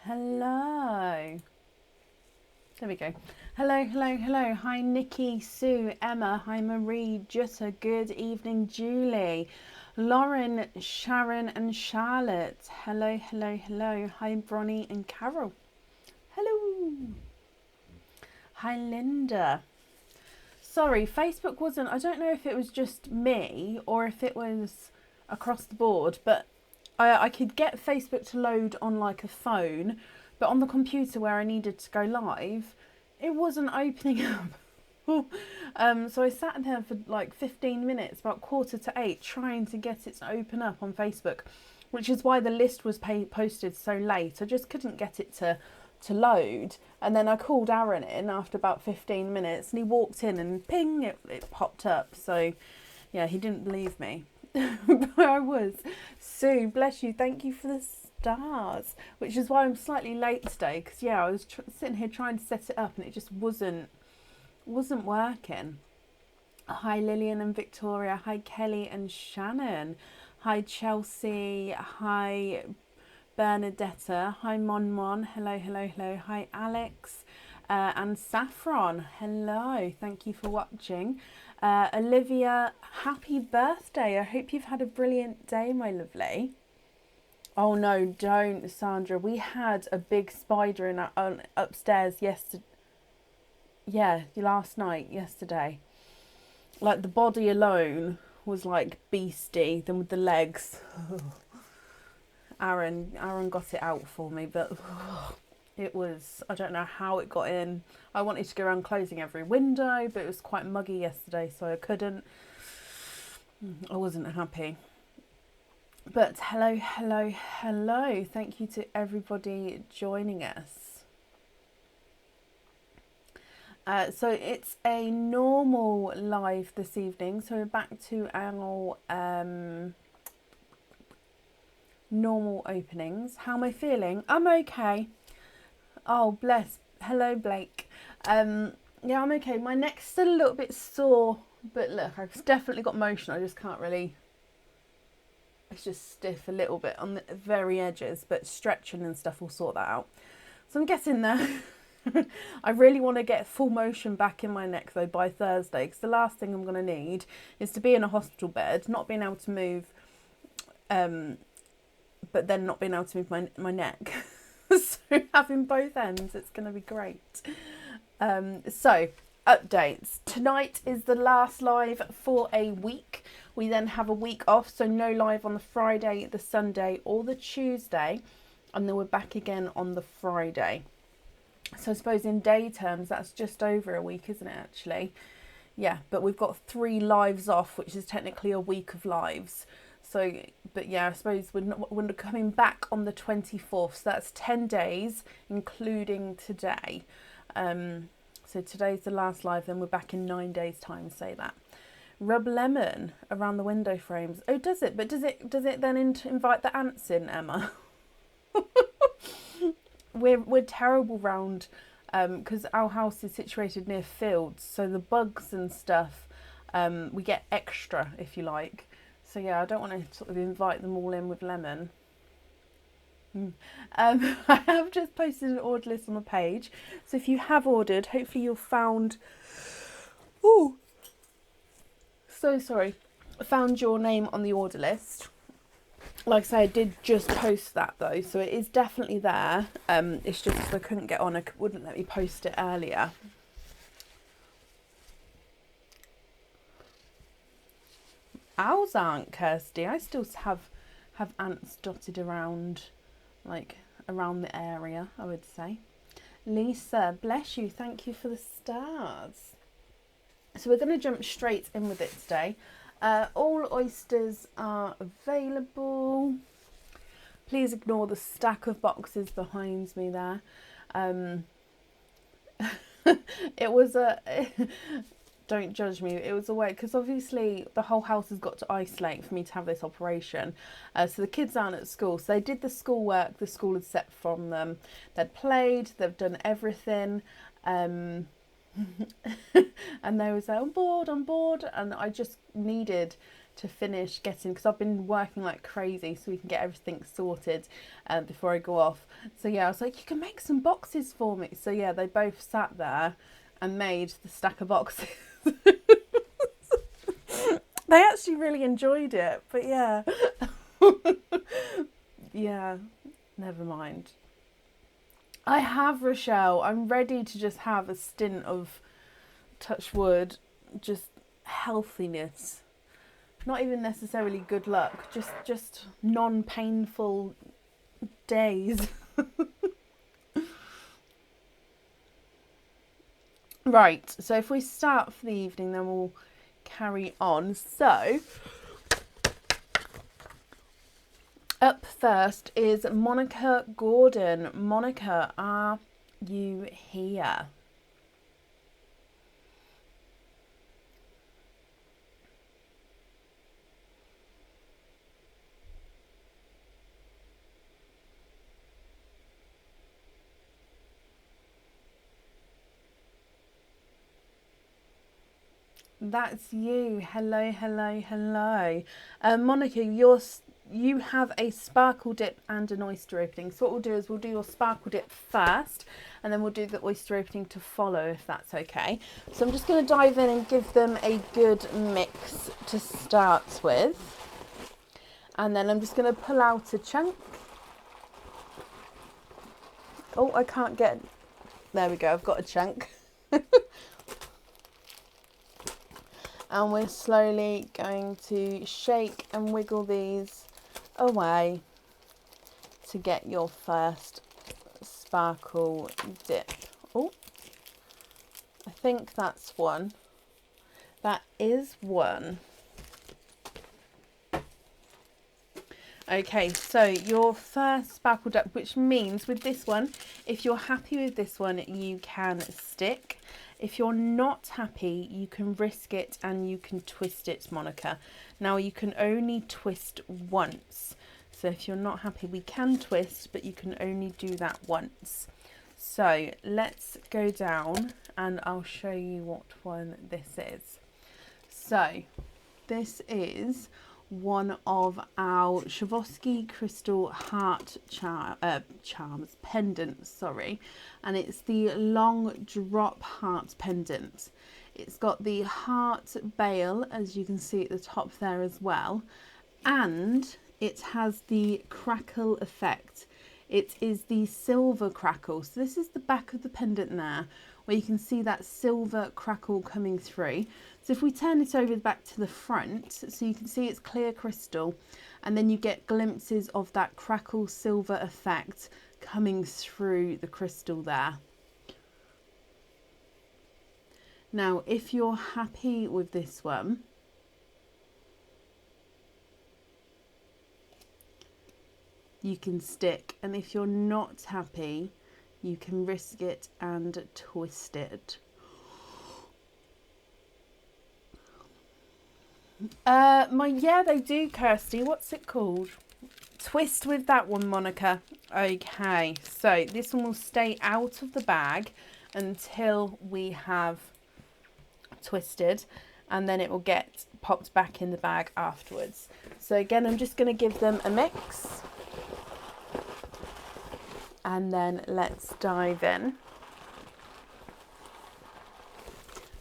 Hello. There we go. Hello, hello, hello. Hi, Nikki, Sue, Emma. Hi, Marie, Jutta. Good evening, Julie. Lauren, Sharon, and Charlotte. Hello, hello, hello. Hi, Bronnie and Carol. Hello. Hi, Linda. Sorry, Facebook wasn't, I don't know if it was just me or if it was across the board, but I could get Facebook to load on like a phone, but on the computer where I needed to go live, it wasn't opening up. So I sat there for like 15 minutes, about 7:45, trying to get it to open up on Facebook, which is why the list was posted so late. I just couldn't get it to load. And then I called Aaron in after about 15 minutes and he walked in and ping, it popped up. So yeah, he didn't believe me. But I was. Sue, bless you, thank you for the stars, which is why I'm slightly late today, because yeah, I was sitting here trying to set it up and it just wasn't working. Hi Lillian and Victoria. Hi Kelly and Shannon. Hi Chelsea. Hi Bernadetta. Hi Mon. Hello, hello, hello. Hi Alex and Saffron. Hello, thank you for watching. Olivia, happy birthday. I hope you've had a brilliant day, my lovely. Oh no, don't, Sandra. We had a big spider in our, upstairs yesterday. Yeah, yesterday. Like the body alone was like beastie, then with the legs. Aaron got it out for me, but it was, I don't know how it got in. I wanted to go around closing every window, but it was quite muggy yesterday, so I couldn't. I wasn't happy. But hello, hello, hello. Thank you to everybody joining us. So it's a normal live this evening. So we're back to our normal openings. How am I feeling? I'm okay. Oh, bless. Hello, Blake. Yeah, I'm okay. My neck's still a little bit sore, but look, I've definitely got motion. I just can't really. It's just stiff a little bit on the very edges, but stretching and stuff will sort that out. So I'm getting there. I really want to get full motion back in my neck though by Thursday, because the last thing I'm going to need is to be in a hospital bed, not being able to move, but then not being able to move my neck. So having both ends, it's going to be great. So updates. Tonight is the last live for a week. We then have a week off, so no live on the Friday, the Sunday or the Tuesday, and then we're back again on the Friday. So I suppose in day terms that's just over a week, isn't it, actually? Yeah, but we've got 3 lives off, which is technically a week of lives. So, but yeah, I suppose we're coming back on the 24th, so that's 10 days, including today. So today's the last live, then we're back in 9 days' time, say that. Rub lemon around the window frames. Oh, does it? But does it then invite the ants in, Emma? We're terrible round, because our house is situated near fields, so the bugs and stuff, we get extra, if you like. So yeah, I don't want to sort of invite them all in with lemon. I have just posted an order list on the page, so if you have ordered, hopefully you'll found. Ooh, so sorry. Found your name on the order list. Like I say, I did just post that though, so it is definitely there. It's just because I couldn't get on, it wouldn't let me post it earlier. Owls aren't, Kirsty. I still have ants dotted around, like around the area, I would say. Lisa, bless you. Thank you for the stars. So we're going to jump straight in with it today. All oysters are available. Please ignore the stack of boxes behind me there. It was a... Don't judge me. It was a way, because obviously the whole house has got to isolate for me to have this operation. So the kids aren't at school. So they did the schoolwork the school had set from them. They'd played, they've done everything. And they was like, on board. And I just needed to finish getting, because I've been working like crazy so we can get everything sorted before I go off. So yeah, I was like, you can make some boxes for me. So yeah, they both sat there and made the stack of boxes. They actually really enjoyed it, but yeah. Yeah, never mind. I have, Rochelle. I'm ready to just have a stint of, touch wood, just healthiness. Not even necessarily good luck, just non-painful days. Right, so if we start for the evening, then we'll carry on. So, up first is Monica Gordon. Monica, are you here? That's you. Hello, hello, hello. Monica, you have a sparkle dip and an oyster opening. So what we'll do is we'll do your sparkle dip first, and then we'll do the oyster opening to follow, if that's okay. So I'm just going to dive in and give them a good mix to start with. And then I'm just going to pull out a chunk. Oh, I can't get... There we go, I've got a chunk. And we're slowly going to shake and wiggle these away to get your first sparkle dip. Oh, I think that's one. That is one. Okay, so your first sparkle dip, which means with this one, if you're happy with this one, you can stick. If you're not happy, you can risk it and you can twist it, Monica. Now you can only twist once. So if you're not happy, we can twist, but you can only do that once. So let's go down and I'll show you what one this is. So this is one of our Schwevoski crystal heart charms pendants, sorry, and it's the long drop heart pendant. It's got the heart bail, as you can see at the top there as well, and it has the crackle effect. It is the silver crackle. So this is the back of the pendant there, where you can see that silver crackle coming through. So if we turn it over back to the front, so you can see it's clear crystal, and then you get glimpses of that crackle silver effect coming through the crystal there. Now, if you're happy with this one, you can stick, and if you're not happy, you can risk it and twist it. Yeah, they do, Kirsty. What's it called? Twist with that one, Monica. Okay, so this one will stay out of the bag until we have twisted, and then it will get popped back in the bag afterwards. So again, I'm just going to give them a mix, and then let's dive in.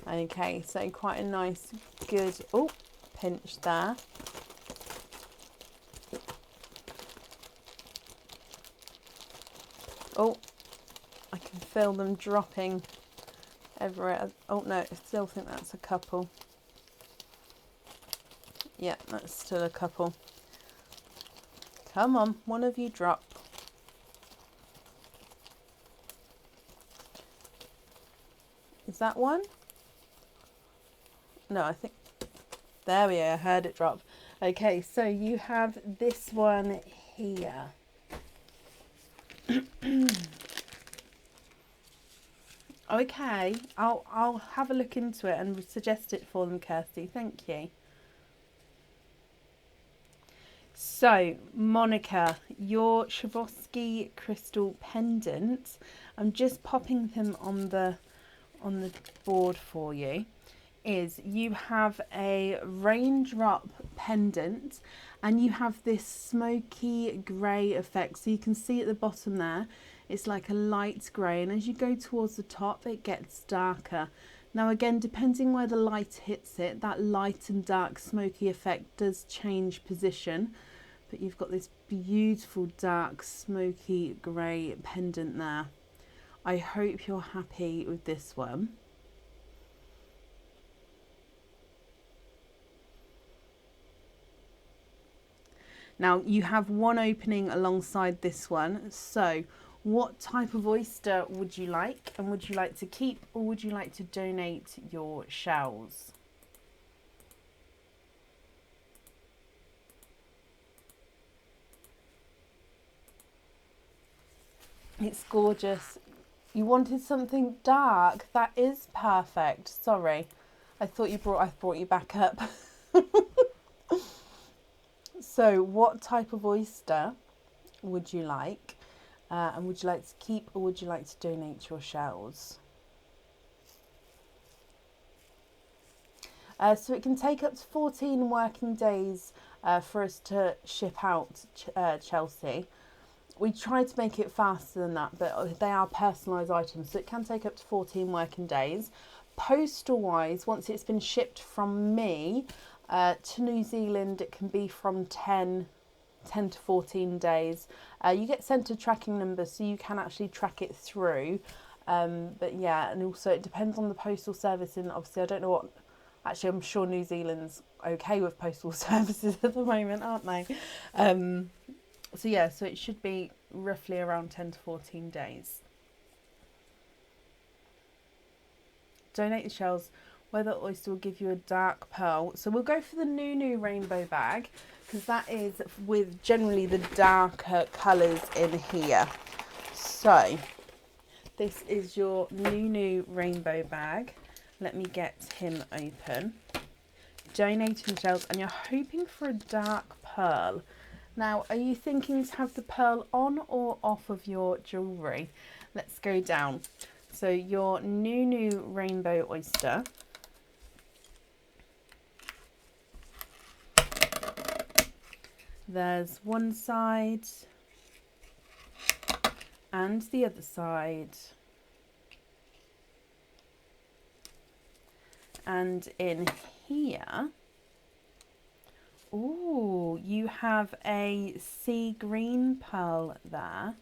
Okay, so quite a nice, good, oh, pinch there. Oh, I can feel them dropping everywhere. Oh no, I still think that's a couple. Yeah, that's still a couple. Come on, one of you drop. Is that one? No, I think, there we go, I heard it drop. Okay, so you have this one here. Okay, I'll have a look into it and suggest it for them, Kirsty. Thank you. So, Monica, your Schwevoski crystal pendant, I'm just popping them on the board for you, is you have a Raindrop Pendant, and you have this smoky grey effect. So you can see at the bottom there, it's like a light grey, and as you go towards the top, it gets darker. Now again, depending where the light hits it, that light and dark smoky effect does change position. But you've got this beautiful dark smoky grey pendant there. I hope you're happy with this one. Now you have one opening alongside this one, so what type of oyster would you like, and would you like to keep or would you like to donate your shells? It's gorgeous. You wanted something dark. That is perfect. Sorry, I brought you back up. So what type of oyster would you like? And would you like to keep or would you like to donate your shells? So it can take up to 14 working days for us to ship out Chelsea. We try to make it faster than that, but they are personalised items, so it can take up to 14 working days. Postal wise, once it's been shipped from me to New Zealand, it can be from 10 to 14 days. You get sent a tracking number, so you can actually track it through. But yeah, and also it depends on the postal service, and obviously I don't know what, actually I'm sure New Zealand's okay with postal services at the moment, aren't they? So yeah, so it should be roughly around 10 to 14 days. Donate the shells. Whether oyster will give you a dark pearl. So we'll go for the new rainbow bag, because that is with generally the darker colours in here. So this is your new rainbow bag. Let me get him open. Donating shells, and you're hoping for a dark pearl. Now, are you thinking to have the pearl on or off of your jewellery? Let's go down. So your new rainbow oyster. There's one side and the other side. And in here, ooh, you have a sea green pearl there.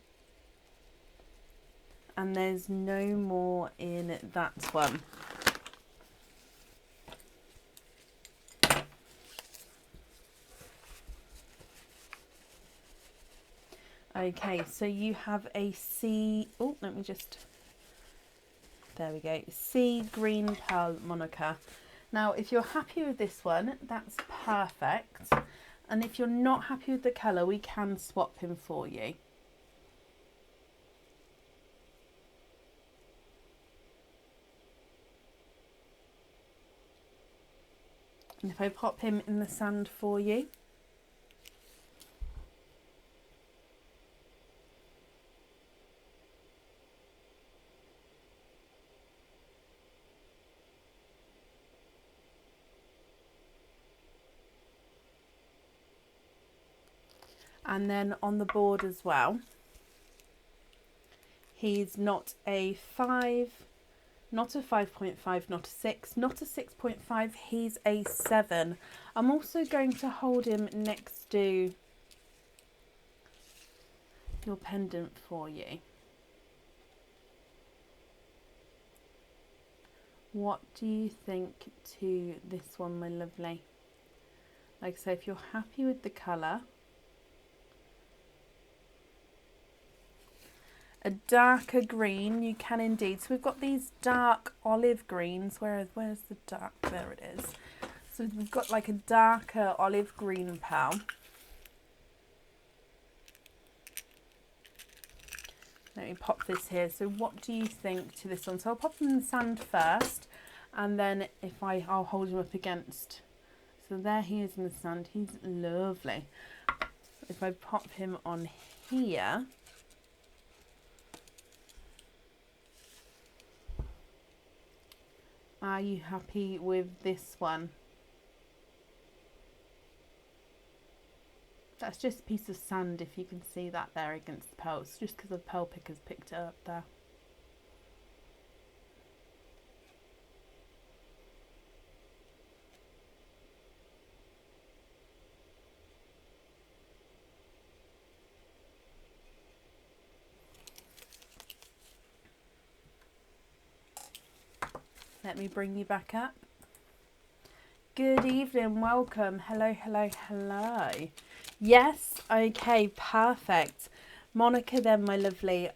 And there's no more in that one. Okay, so you have a sea, oh, let me just, there we go, sea green pearl Monica. Now, if you're happy with this one, that's perfect. And if you're not happy with the colour, we can swap him for you. And if I pop him in the sand for you. And then on the board as well, he's not a 5, not a 5.5, not a 6, not a 6.5, he's a 7. I'm also going to hold him next to your pendant for you. What do you think to this one, my lovely? Like I say, if you're happy with the colour, a darker green, you can indeed. So we've got these dark olive greens. Where's the dark? There it is. So we've got like a darker olive green pearl. Let me pop this here. So what do you think to this one? So I'll pop him in the sand first, and then I'll hold him up against. So there he is in the sand. He's lovely. If I pop him on here. Are you happy with this one? That's just a piece of sand, if you can see that there against the pearl. It's just because the pearl pickers picked it up there. Let me bring you back up. Good evening, welcome. Hello, hello, hello. Yes, okay, perfect. Monica then, my lovely.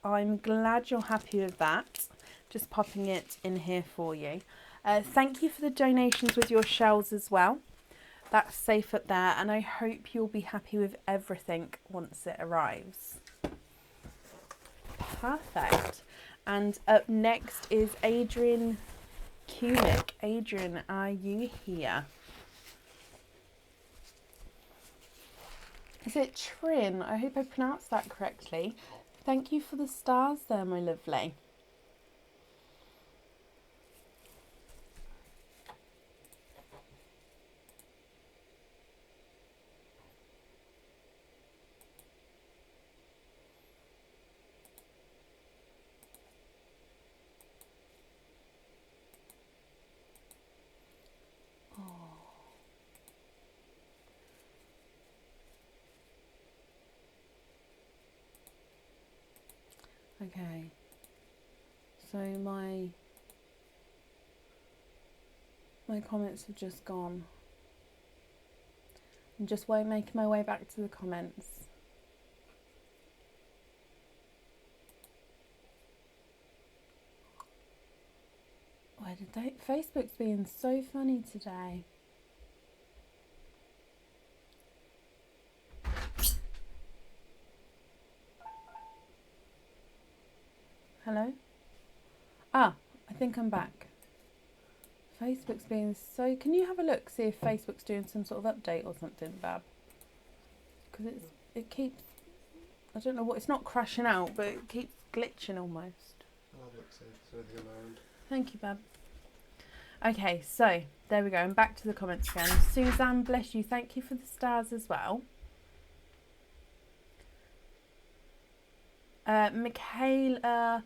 I'm glad you're happy with that. Just popping it in here for you. Thank you for the donations with your shells as well. That's safe up there, and I hope you'll be happy with everything once it arrives. Perfect. And up next is Adrian Kulik. Adrian, are you here? Is it Trin? I hope I pronounced that correctly. Thank you for the stars there, my lovely. Okay, so my comments have just gone. I'm just making my way back to the comments. Why did they? Facebook's being so funny today. Hello? Ah, I think I'm back. Facebook's being so... Can you have a look, see if Facebook's doing some sort of update or something, Bab? Because it keeps... I don't know what... It's not crashing out, but it keeps glitching almost. I'll look, see if there's anything around. Thank you, Bab. Okay, so there we go. And back to the comments again. Suzanne, bless you. Thank you for the stars as well. Michaela,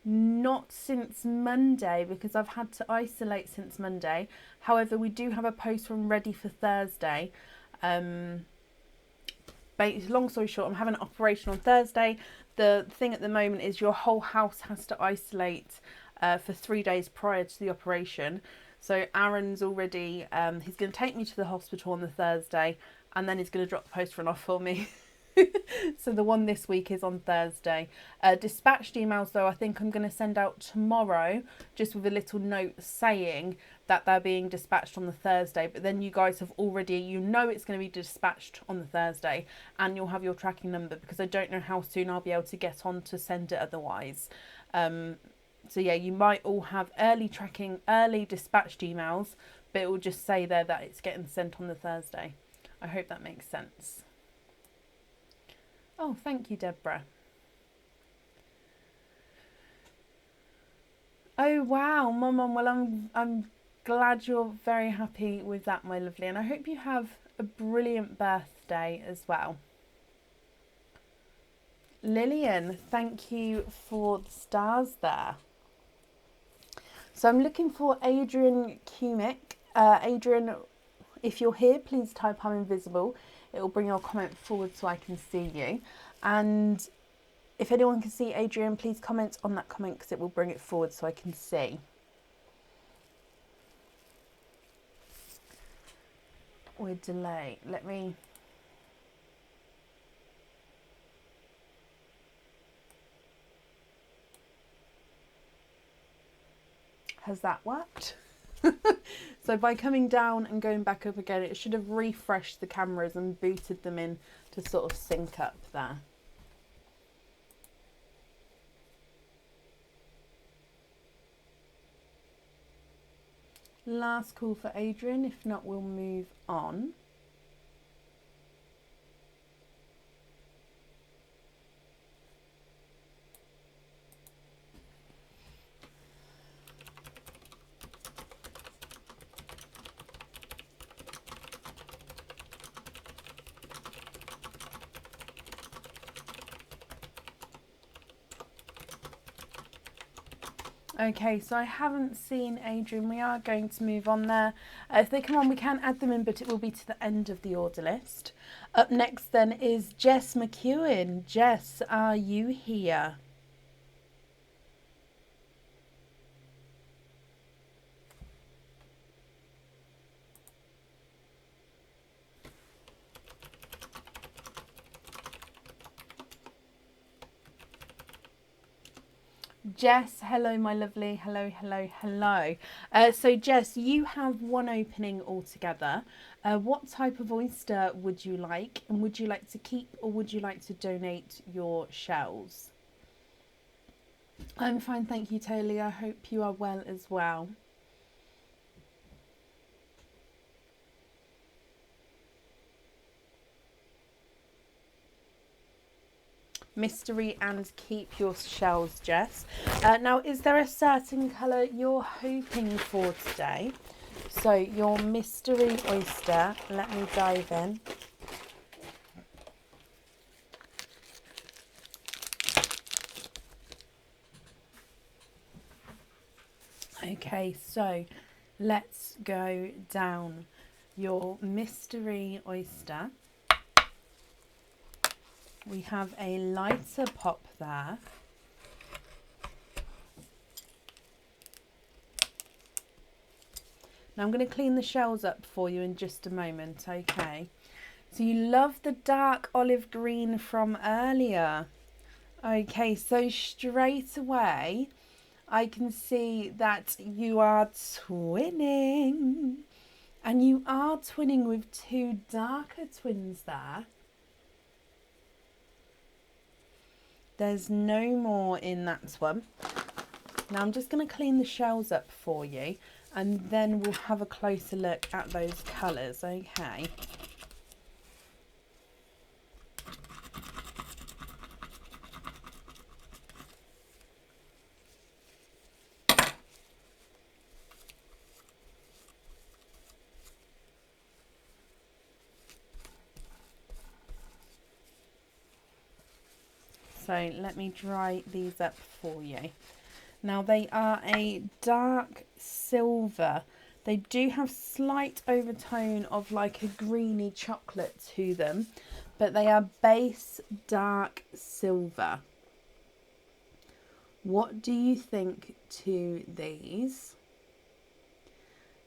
not since Monday because I've had to isolate since Monday. However, we do have a post from ready for Thursday. Long story short, I'm having an operation on Thursday. The thing at the moment is your whole house has to isolate for 3 days prior to the operation. So Aaron's already, he's going to take me to the hospital on the Thursday and then he's going to drop the post run off for me. So the one this week is on Thursday. Dispatched emails though, I think I'm going to send out tomorrow just with a little note saying that they're being dispatched on the Thursday, but then you guys have already, you know it's going to be dispatched on the Thursday and you'll have your tracking number because I don't know how soon I'll be able to get on to send it otherwise. So yeah, you might all have early dispatched emails, but it will just say there that it's getting sent on the Thursday. I hope that makes sense. Oh, thank you, Deborah. Oh wow, Mum. Well, I'm glad you're very happy with that, my lovely, and I hope you have a brilliant birthday as well. Lillian, thank you for the stars there. So I'm looking for Adrian Kulik. Adrian, if you're here, please type I'm invisible. It will bring your comment forward so I can see you. And if anyone can see Adrian, please comment on that comment because it will bring it forward so I can see. With delay, let me... Has that worked? So by coming down and going back up again, it should have refreshed the cameras and booted them in to sort of sync up there. Last call for Adrian, if not we'll move on. Okay, so I haven't seen Adrian. We are going to move on there. If they come on, we can add them in, but it will be to the end of the order list. Up next then is Jess Mcewen. Jess, are you here? Jess, hello, my lovely. Hello, hello, hello. So, Jess, you have one opening altogether. What type of oyster would you like? And would you like to keep or would you like to donate your shells? I'm fine, thank you, Totally. I hope you are well as well. Mystery and keep your shells, Jess. Now, is there a certain colour you're hoping for today? So, your mystery oyster, let me dive in. Okay, so let's go down your mystery oyster. We have a lighter pop there. Now I'm going to clean the shells up for you in just a moment, okay? So you love the dark olive green from earlier. Okay, so straight away I can see that you are twinning. And you are twinning with two darker twins there. There's no more in that one. Now I'm just going to clean the shells up for you and then we'll have a closer look at those colours, okay? So let me dry these up for you. Now they are a dark silver. They do have slight overtone of like a greeny chocolate to them, but they are base dark silver. What do you think to these?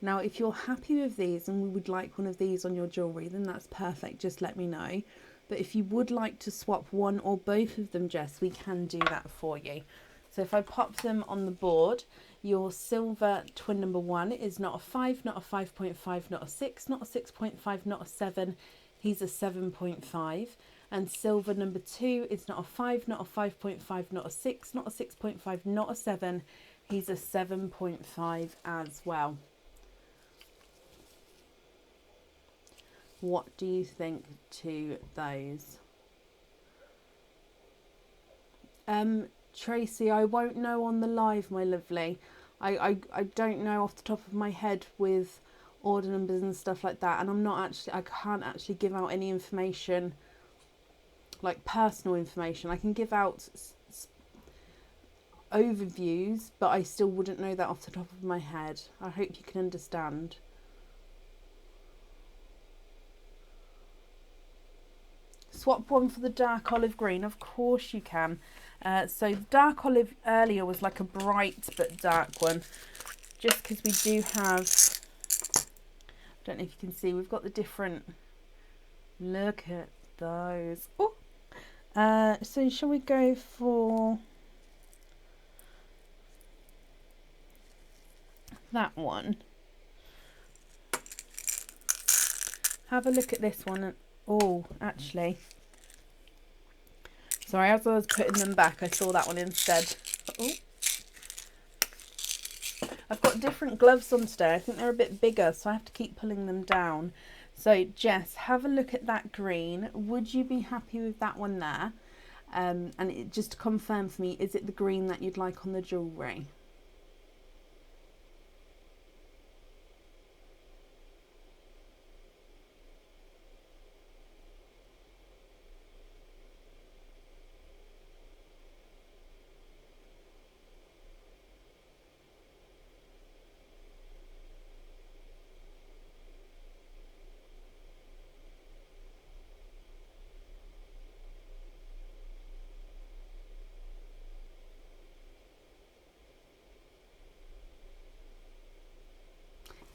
Now, if you're happy with these and would like one of these on your jewellery, then that's perfect. Just let me know. But if you would like to swap one or both of them, Jess, we can do that for you. So if I pop them on the board, your silver twin number 1 is not a 5, not a 5.5, not a 6, not a 6.5, not a 7. He's a 7.5. And silver number 2 is not a 5, not a 5.5, not a 6, not a 6.5, not a 7. He's a 7.5 as well. What do you think to those? Tracy, I won't know on the live, my lovely. I don't know off the top of my head with order numbers and stuff like that, and I can't actually give out any information, like personal information. I can give out overviews, but I still wouldn't know that off the top of my head. I hope you can understand. Swap one for the dark olive green, of course you can. So dark olive earlier was like a bright but dark one, just because we do have, I don't know if you can see, we've got the different, look at those. Oh, so shall we go for that one? Have a look at this one. Oh, actually, sorry, as I was putting them back, I saw that one instead. Oh. I've got different gloves on today. I think they're a bit bigger, so I have to keep pulling them down. So, Jess, have a look at that green. Would you be happy with that one there? And just to confirm for me, is it the green that you'd like on the jewellery?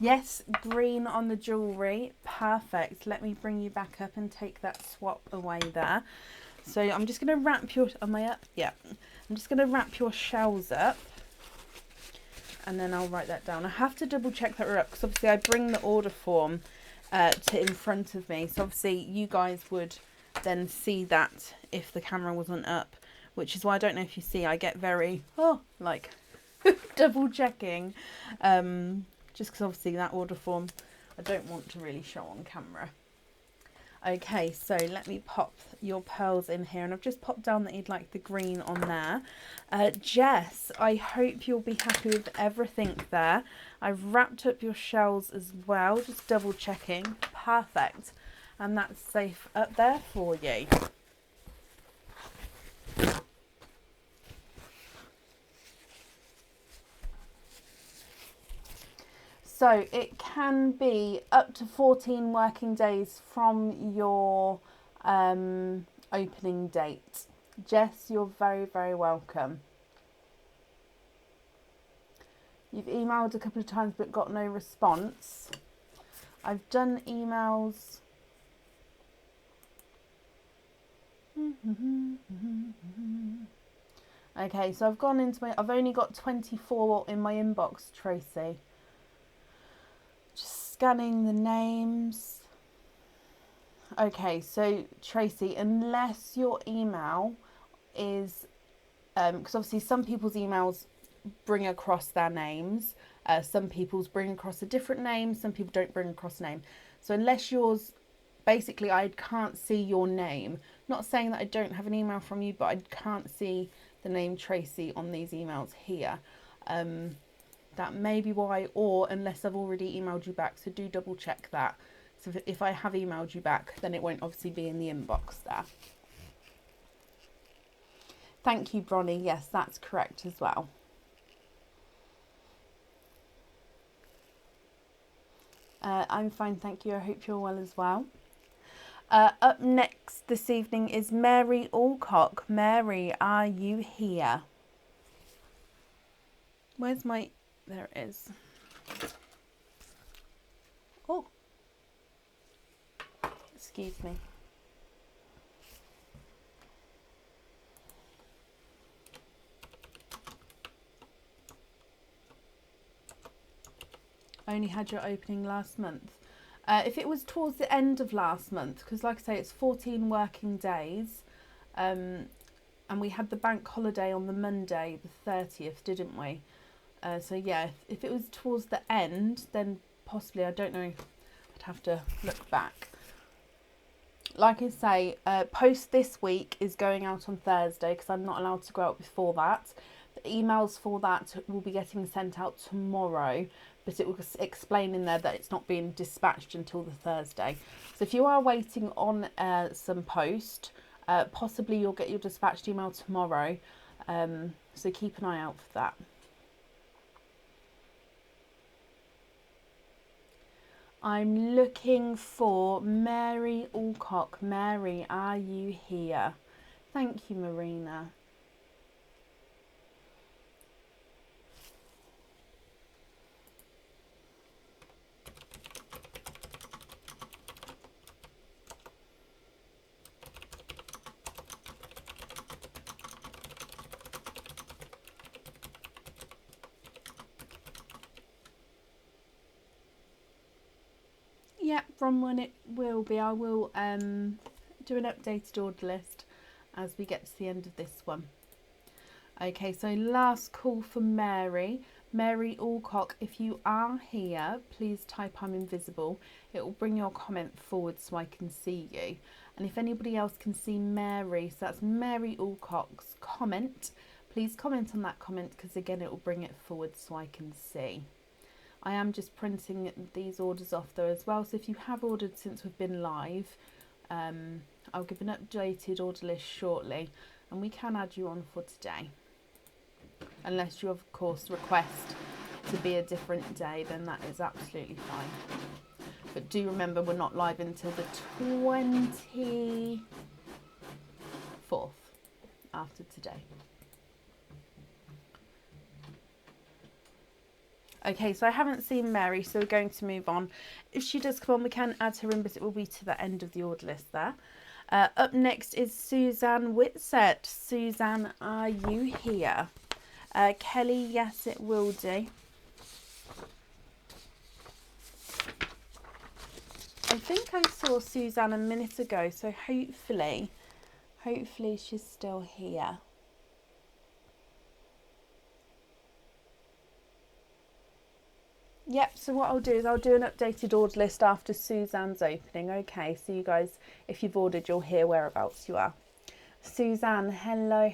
Yes, green on the jewellery. Perfect. Let me bring you back up and take that swap away there. So I'm just going to wrap your... Am I up? Yeah. I'm just going to wrap your shells up. And then I'll write that down. I have to double check that we're up because obviously I bring the order form to in front of me. So obviously you guys would then see that if the camera wasn't up. Which is why I don't know if you see, I get very, like, double checking. Just because obviously that order form I don't want to really show on camera. Okay, so let me pop your pearls in here, and I've just popped down that you'd like the green on there. Jess, I hope you'll be happy with everything there. I've wrapped up your shells as well, just double checking. Perfect. And that's safe up there for you. So it can be up to 14 working days from your opening date. Jess, you're very, very welcome. You've emailed a couple of times but got no response. I've done emails. Okay, so I've gone into I've only got 24 in my inbox, Tracy. Just scanning the names. Okay, so Tracy, unless your email is, because obviously some people's emails bring across their names, some people's bring across a different name, some people don't bring across a name. So unless yours, basically I can't see your name. Not saying that I don't have an email from you, but I can't see the name Tracy on these emails here. That may be why, or unless I've already emailed you back, so do double check that. So if I have emailed you back, then it won't obviously be in the inbox there. Thank you, Bronnie. Yes, that's correct as well. I'm fine, thank you. I hope you're well as well. Up next this evening is Mary Alcock. Mary, are you here? Where's my... There it is. Oh. Excuse me. Only had your opening last month. If it was towards the end of last month, because like I say, it's 14 working days, and we had the bank holiday on the Monday, the 30th, didn't we? So yeah, if it was towards the end, then possibly, I don't know, I'd have to look back. Like I say, post this week is going out on Thursday because I'm not allowed to go out before that. The emails for that will be getting sent out tomorrow, but it will explain in there that it's not being dispatched until the Thursday. So if you are waiting on some post, possibly you'll get your dispatched email tomorrow. So keep an eye out for that. I'm looking for Mary Alcock. Mary, are you here? Thank you, Marina. Yeah, Bronwyn, it will be. I will do an updated order list as we get to the end of this one. Okay, so last call for Mary. Mary Alcock, if you are here, please type I'm invisible. It will bring your comment forward so I can see you. And if anybody else can see Mary, so that's Mary Alcock's comment, please comment on that comment because again it will bring it forward so I can see. I am just printing these orders off though as well, so if you have ordered since we've been live, I'll give an updated order list shortly and we can add you on for today. Unless you of course request to be a different day, then that is absolutely fine. But do remember we're not live until the 24th after today. Okay, so I haven't seen Mary, so we're going to move on. If she does come on, we can add her in, but it will be to the end of the order list there. Up next is Suzanne Whitsett. Suzanne, are you here? Kelly, yes, it will do. I think I saw Suzanne a minute ago, so hopefully she's still here. Yep, so what I'll do is I'll do an updated order list after Suzanne's opening. Okay, so you guys, if you've ordered, you'll hear whereabouts you are. Suzanne, hello.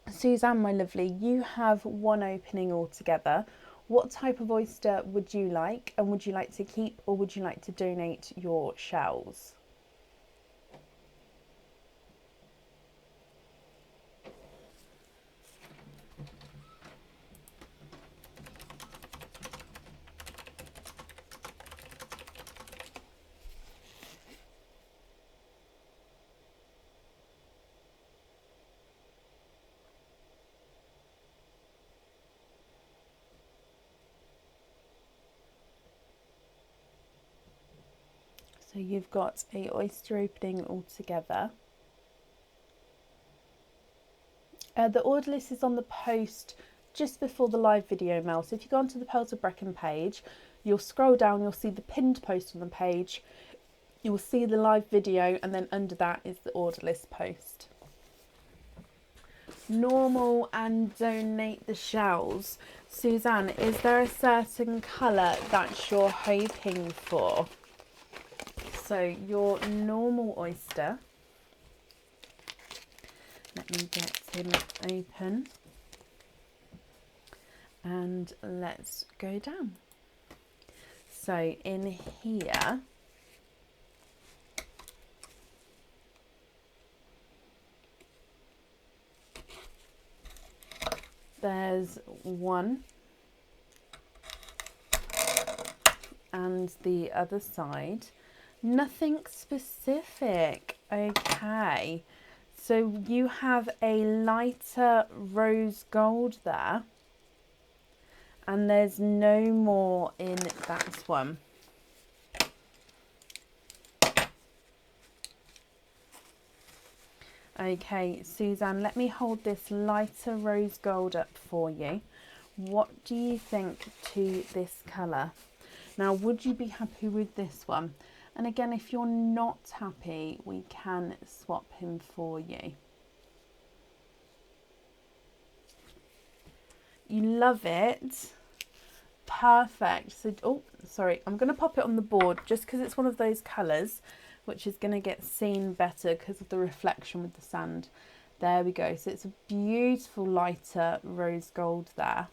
Suzanne, my lovely, you have one opening altogether. What type of oyster would you like? And would you like to keep or would you like to donate your shells? So you've got a oyster opening altogether. The order list is on the post just before the live video, Mel. So if you go onto the Pearl to Brecon page, you'll scroll down, you'll see the pinned post on the page, you will see the live video, and then under that is the order list post. Normal and donate the shells. Suzanne, is there a certain colour that you're hoping for? So your normal oyster, let me get him open and let's go down. So in here, there's one and the other side. Nothing specific. Okay, so you have a lighter rose gold there, and there's no more in that one. Okay, Suzanne, let me hold this lighter rose gold up for you. What do you think to this colour? Now, would you be happy with this one? And again, if you're not happy, we can swap him for you. You love it. Perfect. So, oh, sorry, I'm going to pop it on the board just because it's one of those colours which is going to get seen better because of the reflection with the sand. There we go. So it's a beautiful lighter rose gold there.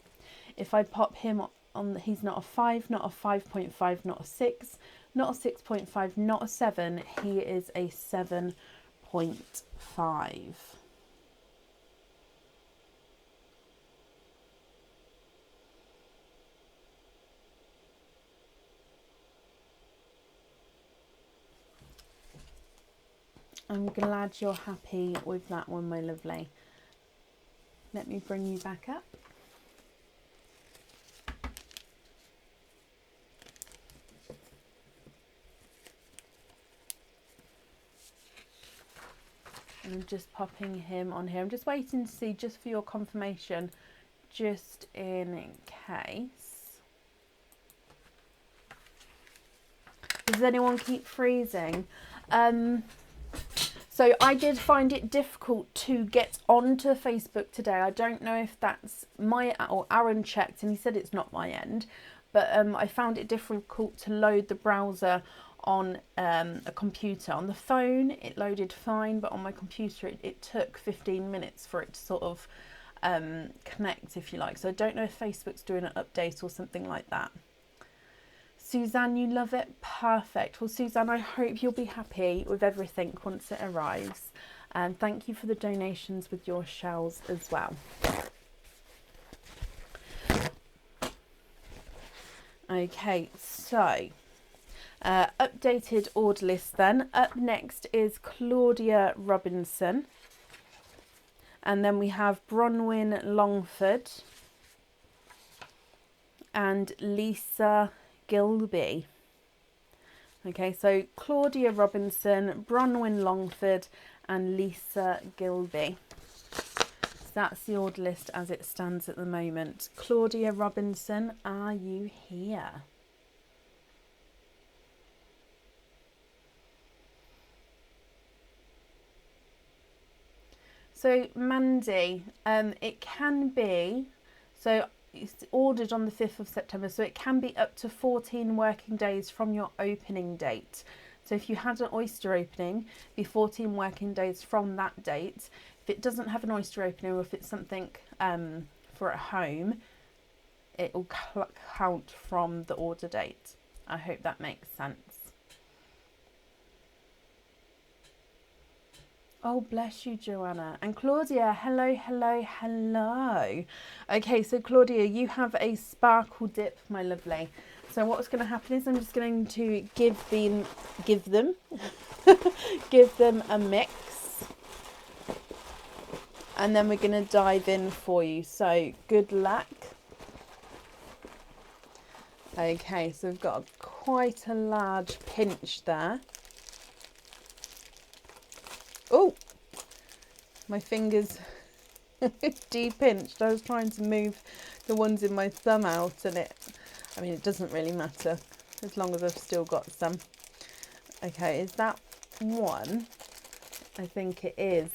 If I pop him on, he's not a 5, not a 5.5, not a 6, not a 6.5, not a 7. He is a 7.5. I'm glad you're happy with that one, my lovely. Let me bring you back up. And I'm just popping him on here. I'm just waiting to see, just for your confirmation, just in case. Does anyone keep freezing? So I did find it difficult to get onto Facebook today. I don't know if that's my, or Aaron checked and he said it's not my end, but I found it difficult to load the browser on a computer. On the phone it loaded fine, but on my computer it took 15 minutes for it to sort of connect, if you like. So I don't know if Facebook's doing an update or something like that. Suzanne, you love it? Perfect. Well, Suzanne, I hope you'll be happy with everything once it arrives. And thank you for the donations with your shells as well. Okay, so updated order list then. Up next is Claudia Robinson. And then we have Bronwyn Longford and Lisa Gilby. Okay, so Claudia Robinson, Bronwyn Longford and Lisa Gilby. So that's the order list as it stands at the moment. Claudia Robinson, are you here? So Mandy, it can be, so it's ordered on the 5th of September, so it can be up to 14 working days from your opening date. So if you had an oyster opening, be 14 working days from that date. If it doesn't have an oyster opening, or if it's something for at home, it will count from the order date. I hope that makes sense. Oh, bless you, Joanna. And Claudia, hello, hello, hello. Okay, so Claudia, you have a sparkle dip, my lovely. So what's going to happen is I'm just going to give them a mix. And then we're going to dive in for you. So good luck. Okay, so we've got quite a large pinch there. Oh, my fingers de-pinched. I was trying to move the ones in my thumb out, and it doesn't really matter as long as I've still got some. Okay, is that one? I think it is.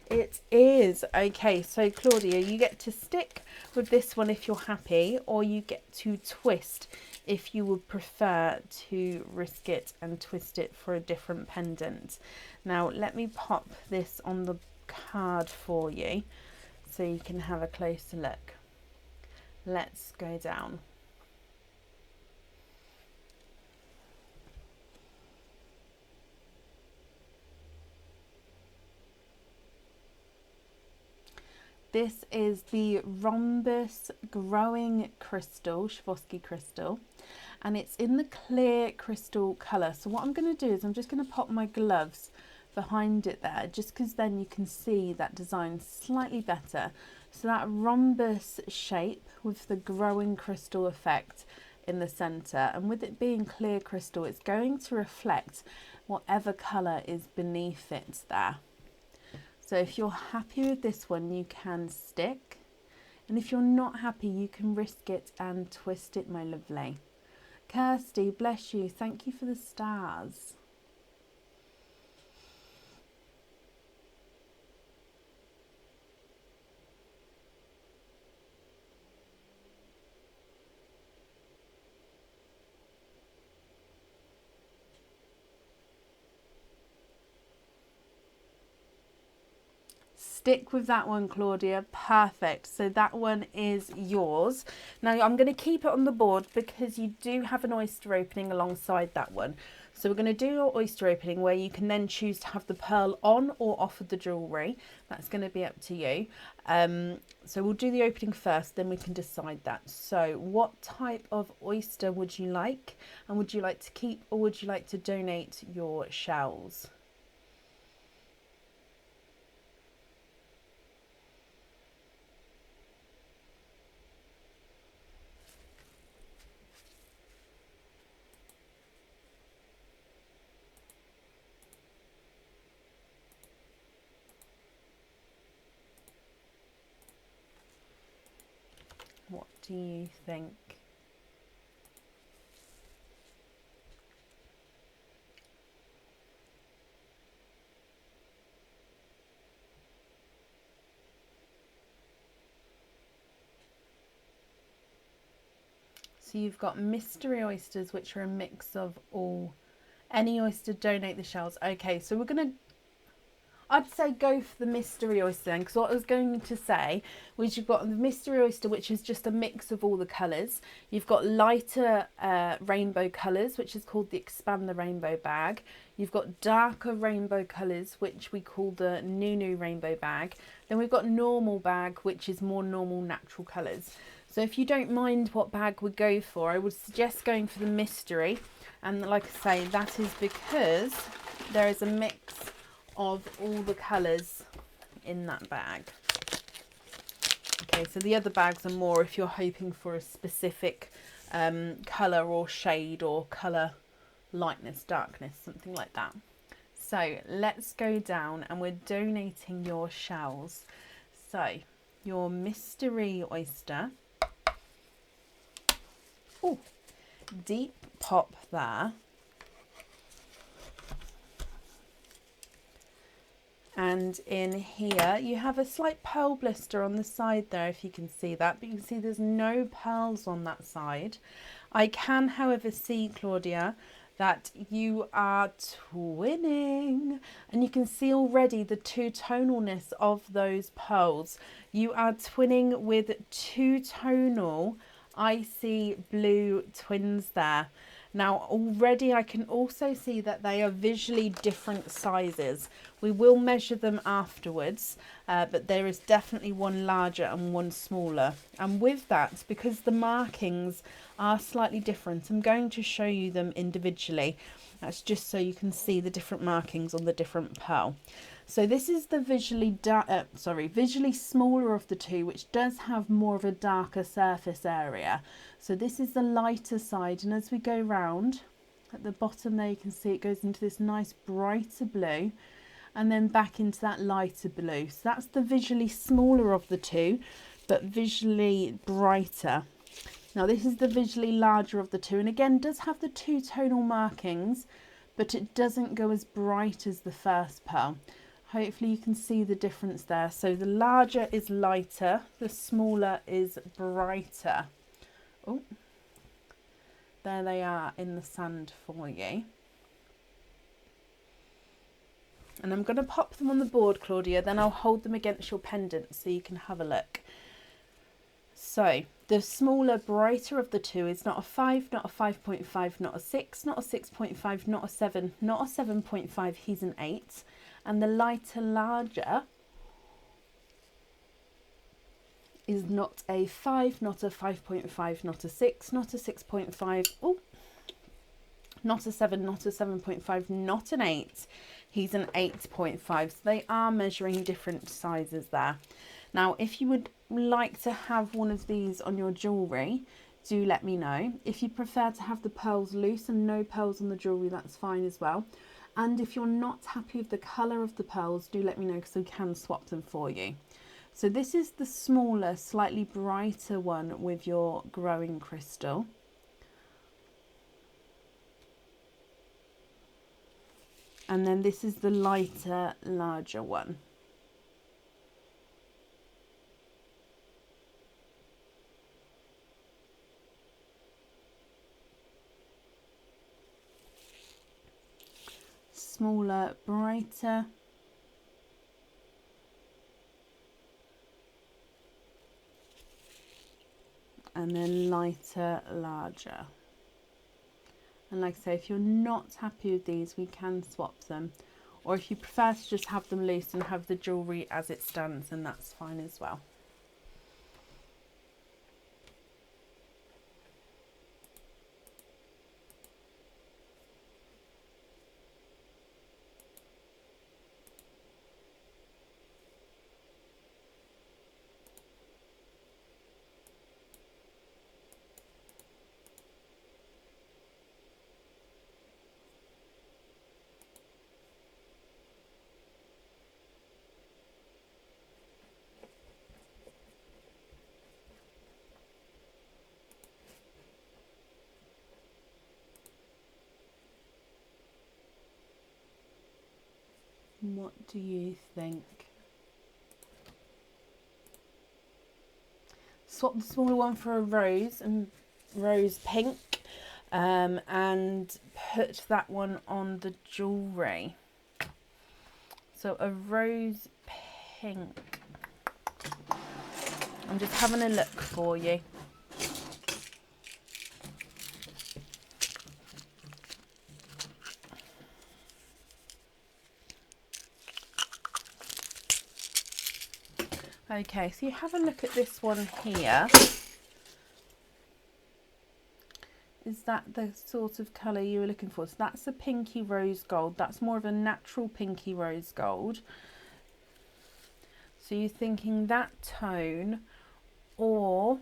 It is. Okay, so Claudia, you get to stick with this one if you're happy, or you get to twist if you would prefer to risk it and twist it for a different pendant. Now, let me pop this on the card for you so you can have a closer look. Let's go down. This is the Rhombus Growing Crystal, Schwevoski crystal, and it's in the clear crystal colour. So what I'm going to do is I'm just going to pop my gloves behind it there, just because then you can see that design slightly better. So that rhombus shape with the growing crystal effect in the centre, and with it being clear crystal, it's going to reflect whatever colour is beneath it there. So if you're happy with this one, you can stick. And if you're not happy, you can risk it and twist it, my lovely. Kirsty, bless you. Thank you for the stars. Stick with that one, Claudia. Perfect. So that one is yours. Now I'm going to keep it on the board because you do have an oyster opening alongside that one. So we're going to do your oyster opening where you can then choose to have the pearl on or off of the jewellery. That's going to be up to you. So we'll do the opening first, then we can decide that. So what type of oyster would you like? And would you like to keep, or would you like to donate your shells? What do you think? So you've got mystery oysters, which are a mix of any oyster, donate the shells. Okay, so we're going to, I'd say go for the mystery oyster then, because what I was going to say was you've got the mystery oyster, which is just a mix of all the colours. You've got lighter rainbow colours, which is called the Expand the Rainbow bag. You've got darker rainbow colours, which we call the Nunu Rainbow bag. Then we've got normal bag, which is more normal natural colours. So if you don't mind what bag we go for, I would suggest going for the mystery. And like I say, that is because there is a mix of all the colours in that bag. Okay, so the other bags are more if you're hoping for a specific colour or shade or colour lightness, darkness, something like that. So let's go down and we're donating your shells. So your mystery oyster. Oh, deep pop there. And in here you have a slight pearl blister on the side there, if you can see that, but you can see there's no pearls on that side. I can, however, see, Claudia, that you are twinning, and you can see already the two-tonalness of those pearls. You are twinning with two-tonal icy blue twins there. Now already I can also see that they are visually different sizes. We will measure them afterwards, but there is definitely one larger and one smaller. And with that, because the markings are slightly different, I'm going to show you them individually. That's just so you can see the different markings on the different pearl. So this is the visually smaller of the two, which does have more of a darker surface area. So this is the lighter side, and as we go round at the bottom there, you can see it goes into this nice brighter blue and then back into that lighter blue. So that's the visually smaller of the two, but visually brighter. Now this is the visually larger of the two, and again does have the two tonal markings, but it doesn't go as bright as the first pearl. Hopefully you can see the difference there. So the larger is lighter, the smaller is brighter. Oh, there they are in the sand for you. And I'm going to pop them on the board, Claudia, then I'll hold them against your pendant so you can have a look. So the smaller, brighter of the two is not a 5, not a 5.5, not a 6, not a 6.5, not a 7, not a 7.5, he's an 8. And the lighter, larger is not a 5, not a 5.5, not a 6, not a 6.5, oh, not a 7, not a 7.5, not an 8. He's an 8.5. So they are measuring different sizes there. Now, if you would like to have one of these on your jewellery, do let me know. If you prefer to have the pearls loose and no pearls on the jewellery, that's fine as well. And if you're not happy with the colour of the pearls, do let me know because we can swap them for you. So this is the smaller, slightly brighter one with your growing crystal. And then this is the lighter, larger one. Smaller, brighter. And then lighter, larger. And like I say, if you're not happy with these, we can swap them. Or if you prefer to just have them loose and have the jewellery as it stands, then that's fine as well. What do you think? Swap the smaller one for a rose and rose pink, and put that one on the jewellery. So a rose pink. I'm just having a look for you. Okay, so you have a look at this one here. Is that the sort of colour you were looking for? So that's a pinky rose gold. That's more of a natural pinky rose gold. So you're thinking that tone Or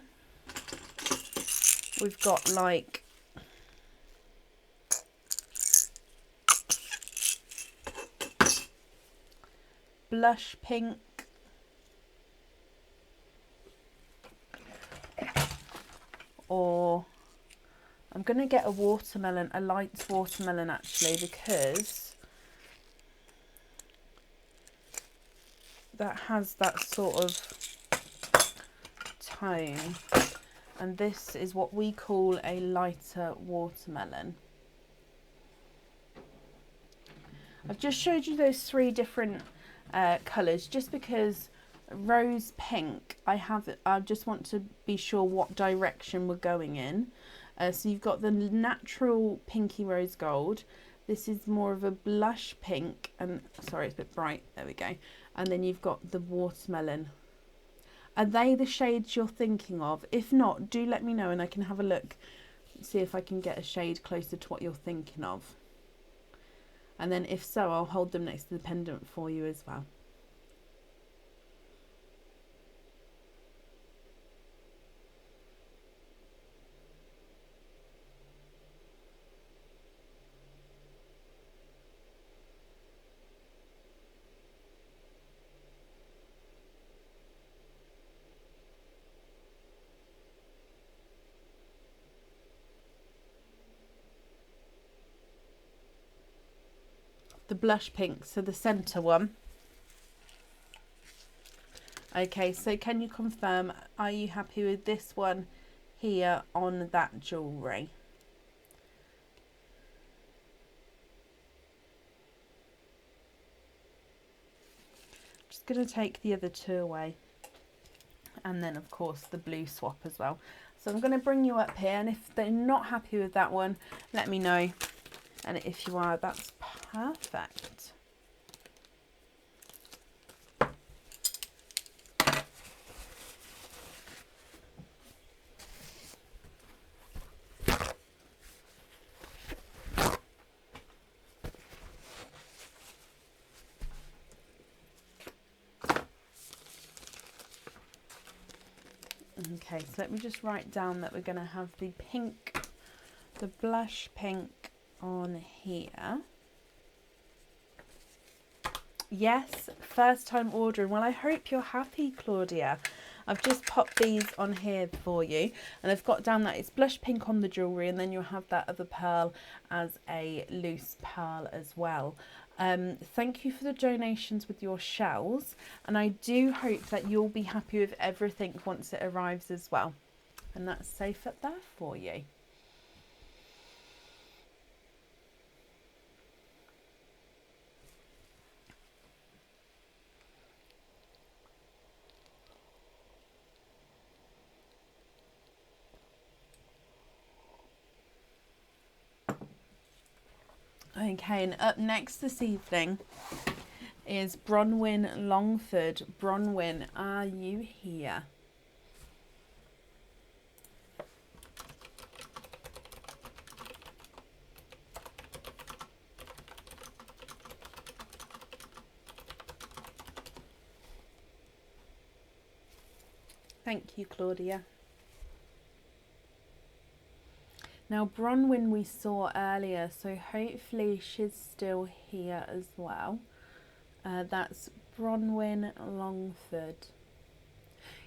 we've got like blush pink, or I'm going to get a watermelon, a light watermelon actually, because that has that sort of tone, and this is what we call a lighter watermelon. I've just showed you those three different colours just because rose pink, I just want to be sure what direction we're going in. So you've got the natural pinky rose gold. This is more of a blush pink, and sorry, it's a bit bright. There we go. And then you've got the watermelon. Are they the shades you're thinking of? If not, do let me know and I can have a look, see if I can get a shade closer to what you're thinking of. And then if so, I'll hold them next to the pendant for you as well. The blush pink, so the centre one. Okay, so can you confirm, are you happy with this one here on that jewellery? Just going to take the other two away, and then of course the blue swap as well. So I'm going to bring you up here, and if they're not happy with that one, let me know, and if you are, that's perfect. Okay, so let me just write down that we're going to have the pink, the blush pink on here. Yes, first time ordering. Well, I hope you're happy, Claudia. I've just popped these on here for you, and I've got down that it's blush pink on the jewellery, and then you'll have that other pearl as a loose pearl as well. Thank you for the donations with your shells, and I do hope that you'll be happy with everything once it arrives as well. And that's safe up there for you. Okay, and up next this evening is Bronwyn Longford. Bronwyn, are you here? Thank you, Claudia. Now, Bronwyn we saw earlier, so hopefully she's still here as well. That's Bronwyn Longford.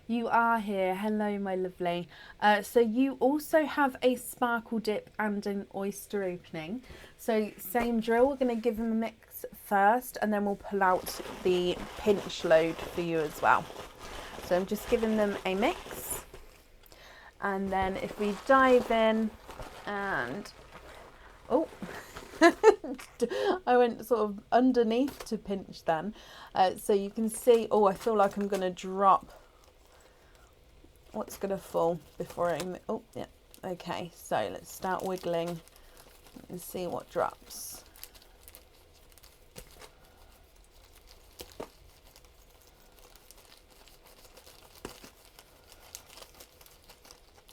You are here. Hello, my lovely. So you also have a sparkle dip and an oyster opening. So same drill, we're going to give them a mix first, and then we'll pull out the pinch load for you as well. So I'm just giving them a mix. And then if we dive in, and oh, I went sort of underneath to pinch then. So you can see, oh, I feel like I'm going to drop what's going to fall before I, oh, yeah. Okay, so let's start wiggling and see what drops.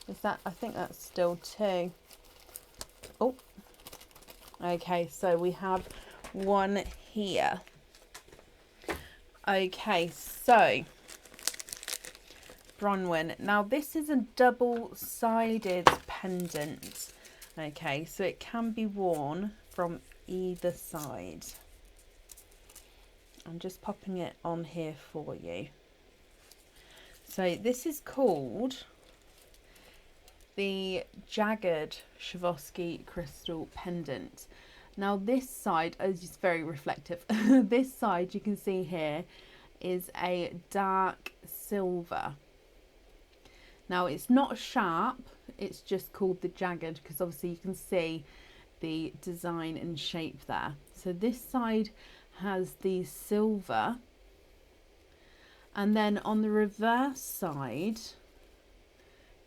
Is that, I think that's still two. Oh, okay, so we have one here. Okay, so Bronwyn. Now this is a double-sided pendant. Okay, so it can be worn from either side. I'm just popping it on here for you. So this is called the Jagged Schwevoski crystal pendant. Now this side is just very reflective. This side you can see here is a dark silver. Now it's not sharp, it's just called the Jagged because obviously you can see the design and shape there. So this side has the silver, and then on the reverse side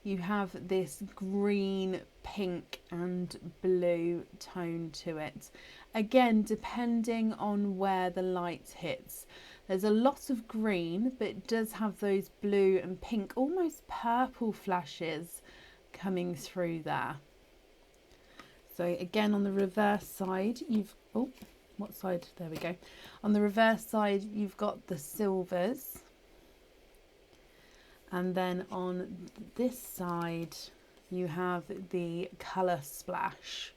you have this green, pink and blue tone to it. Again, depending on where the light hits. There's a lot of green, but it does have those blue and pink, almost purple flashes coming through there. So again, on the reverse side, you've, oh, what side? There we go. On the reverse side, you've got the silvers. And then on this side, you have the colour splash.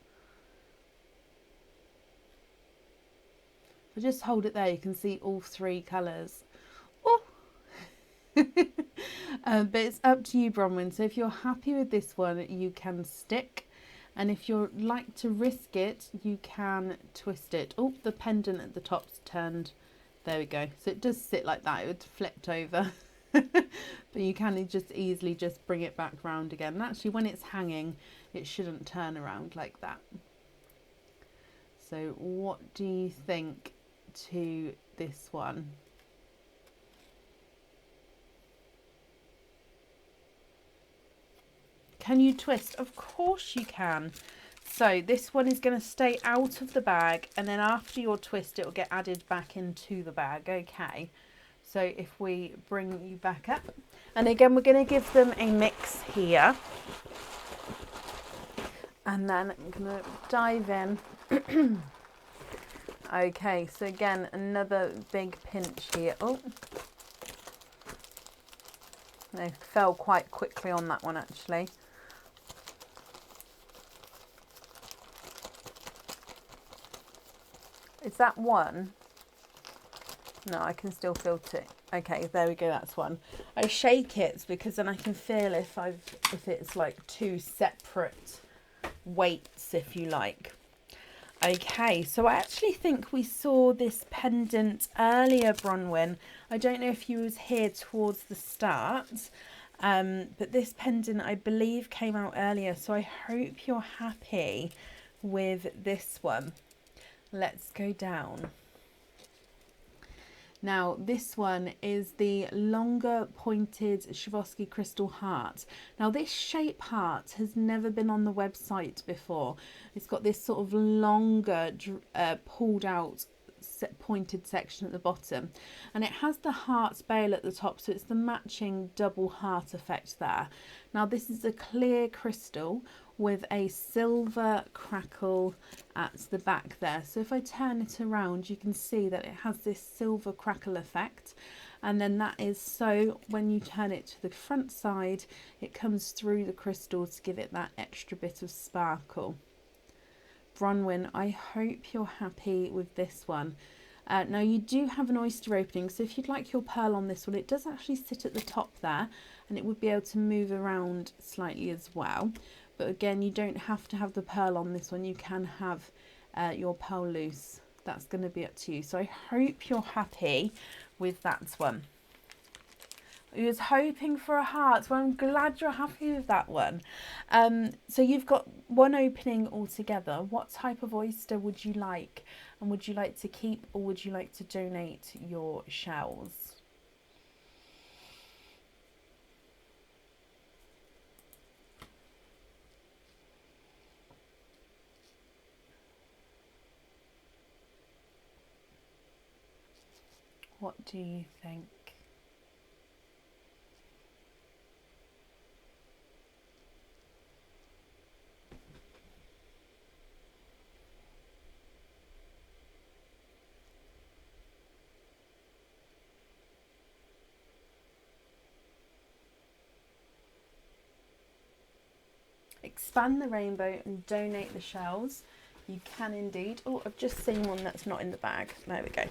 If I just hold it there, you can see all three colours. Oh! But it's up to you, Bronwyn. So if you're happy with this one, you can stick. And if you'd like to risk it, you can twist it. Oh, the pendant at the top's turned. There we go. So it does sit like that. It would flipped over. But you can just easily just bring it back round again. And actually, when it's hanging, it shouldn't turn around like that. So what do you think to this one? Can you twist? Of course you can. So this one is going to stay out of the bag, and then after your twist it will get added back into the bag. Okay, so if we bring you back up, and again we're going to give them a mix here, and then I'm going to dive in. Okay, so again another big pinch here. Oh, they fell quite quickly on that one actually. Is that one? No, I can still feel it. Okay, there we go, that's one. I shake it because then I can feel if it's like two separate weights, if you like. Okay, so I actually think we saw this pendant earlier, Bronwyn. I don't know if you was here towards the start, but this pendant I believe came out earlier, so I hope you're happy with this one. Let's go down. Now this one is the longer pointed Schwevoski crystal heart. Now this shape heart has never been on the website before. It's got this sort of longer pulled out pointed section at the bottom, and it has the heart bail at the top, so it's the matching double heart effect there. Now this is a clear crystal with a silver crackle at the back there. So if I turn it around, you can see that it has this silver crackle effect. And then that is so when you turn it to the front side, it comes through the crystal to give it that extra bit of sparkle. Bronwyn, I hope you're happy with this one. Now you do have an oyster opening, so if you'd like your pearl on this one, it does actually sit at the top there, and it would be able to move around slightly as well. But again, you don't have to have the pearl on this one. You can have your pearl loose. That's going to be up to you. So I hope you're happy with that one. I was hoping for a heart. Well, I'm glad you're happy with that one. So you've got one opening altogether. What type of oyster would you like? And would you like to keep, or would you like to donate your shells? What do you think? Expand the rainbow and donate the shells. You can indeed. Oh, I've just seen one that's not in the bag. There we go.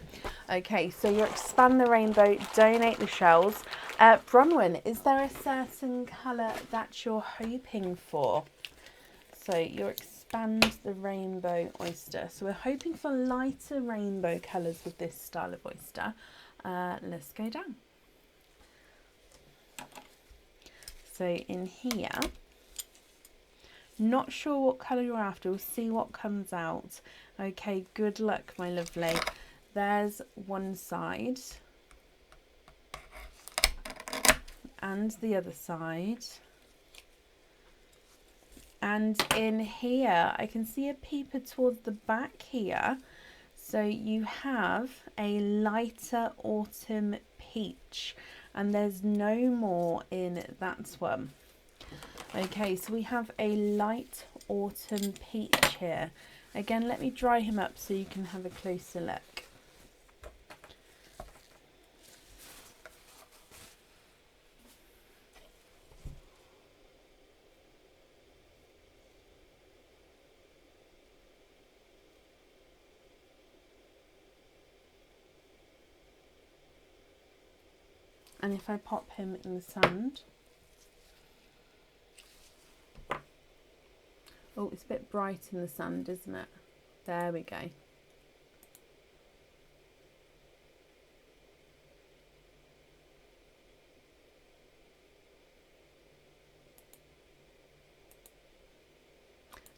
Okay, so you expand the rainbow, donate the shells. Bronwyn, is there a certain colour that you're hoping for? So you expand the rainbow oyster. So we're hoping for lighter rainbow colours with this style of oyster. Let's go down. So in here, not sure what colour you're after. We'll see what comes out. Okay, good luck, my lovely. There's one side. And the other side. And in here, I can see a peeper towards the back here. So you have a lighter autumn peach. And there's no more in that one. Okay, so we have a light autumn peach here. Again, let me dry him up so you can have a closer look. And if I pop him in the sand. Oh, it's a bit bright in the sand, isn't it? There we go.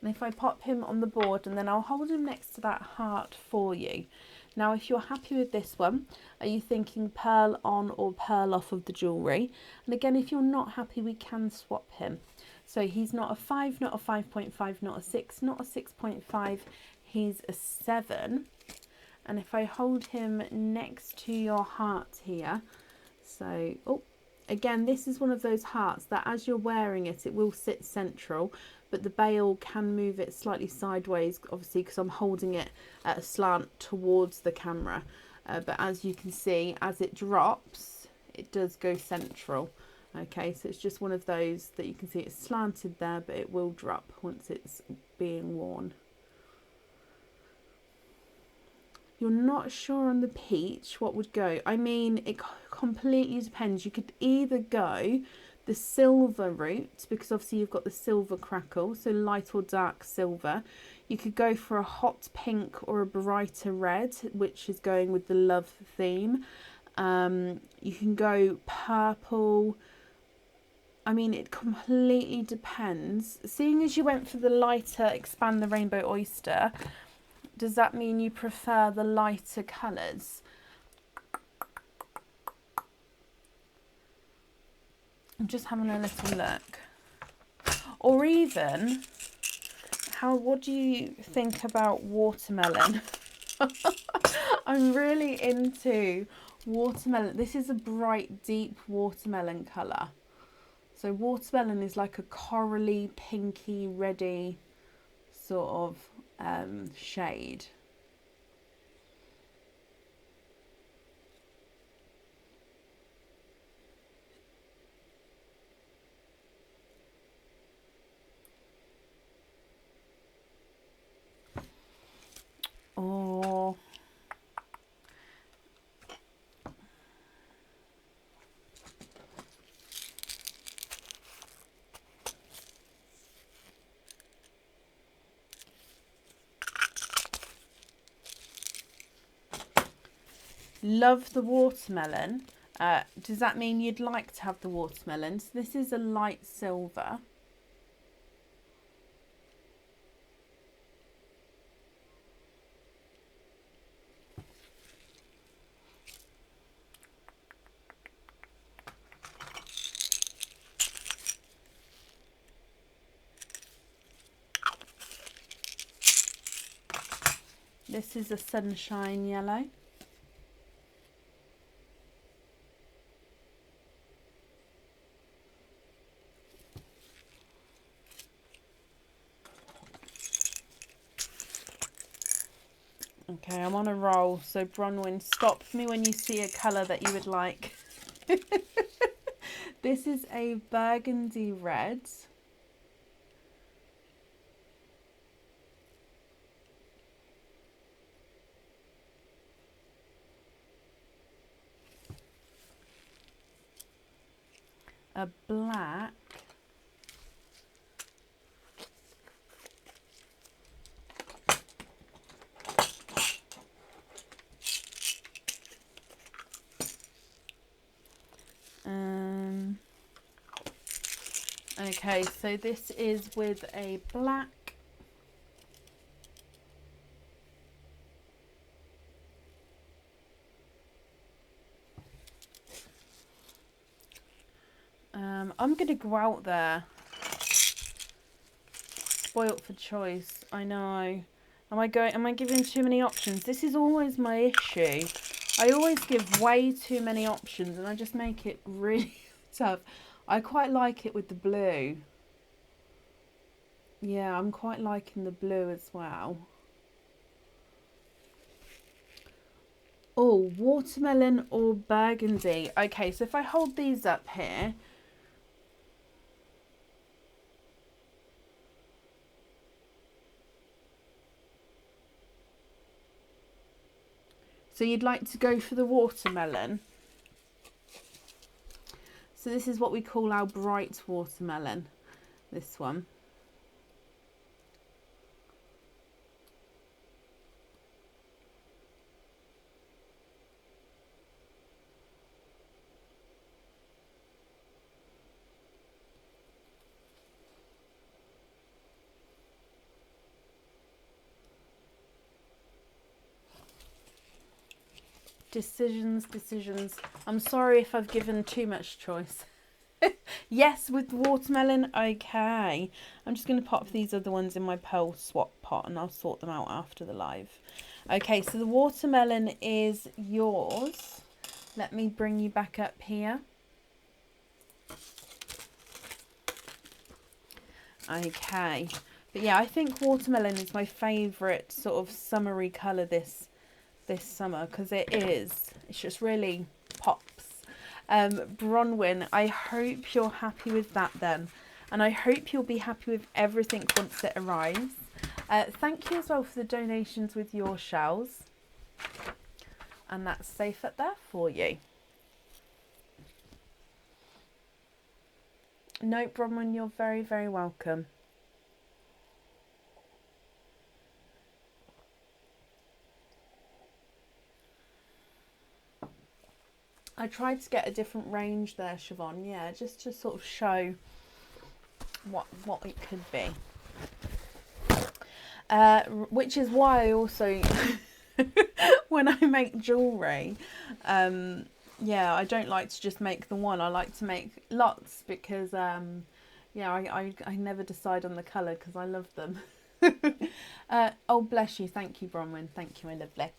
And if I pop him on the board, and then I'll hold him next to that heart for you. Now, if you're happy with this one, are you thinking pearl on or pearl off of the jewellery? And again, if you're not happy, we can swap him. So he's not a 5, not a 5.5, not a 6, not a 6.5. He's a 7. And if I hold him next to your heart here, so, oh, again, this is one of those hearts that as you're wearing it, it will sit central, but the bail can move it slightly sideways, obviously, because I'm holding it at a slant towards the camera. But as you can see, as it drops, it does go central. Okay, so it's just one of those that you can see it's slanted there, but it will drop once it's being worn. You're not sure on the peach what would go. I mean, it completely depends. You could either go the silver route, because obviously you've got the silver crackle, so light or dark silver. You could go for a hot pink or a brighter red, which is going with the love theme. You can go purple. I mean, it completely depends. Seeing as you went for the lighter expand the rainbow oyster, does that mean you prefer the lighter colours? I'm just having a little look. Or even, what do you think about watermelon? I'm really into watermelon. This is a bright, deep watermelon colour. So watermelon is like a corally, pinky, reddy sort of shade. Oh. Love the watermelon. Does that mean you'd like to have the watermelon? So this is a light silver. This is a sunshine yellow. Okay, I'm on a roll, so Bronwyn, stop me when you see a colour that you would like. This is a burgundy red. a black. Okay, so this is with a black. I'm gonna go out there. Spoilt for choice. I know. Am I giving too many options? This is always my issue. I always give way too many options and I just make it really tough. I quite like it with the blue. Yeah, I'm quite liking the blue as well. Oh, watermelon or burgundy. Okay, so if I hold these up here. So you'd like to go for the watermelon. So this is what we call our bright watermelon, this one. Decisions. I'm sorry if I've given too much choice. Yes, with watermelon. Okay. I'm just going to pop these other ones in my pearl swap pot and I'll sort them out after the live. Okay, so the watermelon is yours. Let me bring you back up here. Okay. But yeah, I think watermelon is my favourite sort of summery colour this summer because it's just really pops. Bronwyn, I hope you're happy with that then, and I hope you'll be happy with everything once it arrives. Thank you as well for the donations with your shells, and that's safe up there for you. No, Bronwyn, you're very, very welcome. I tried to get a different range there, Siobhan. Yeah, just to sort of show what it could be. Which is why I also, when I make jewellery, yeah, I don't like to just make the one. I like to make lots because, yeah, I never decide on the colour because I love them. Oh, bless you. Thank you, Bronwyn. Thank you, my lovely.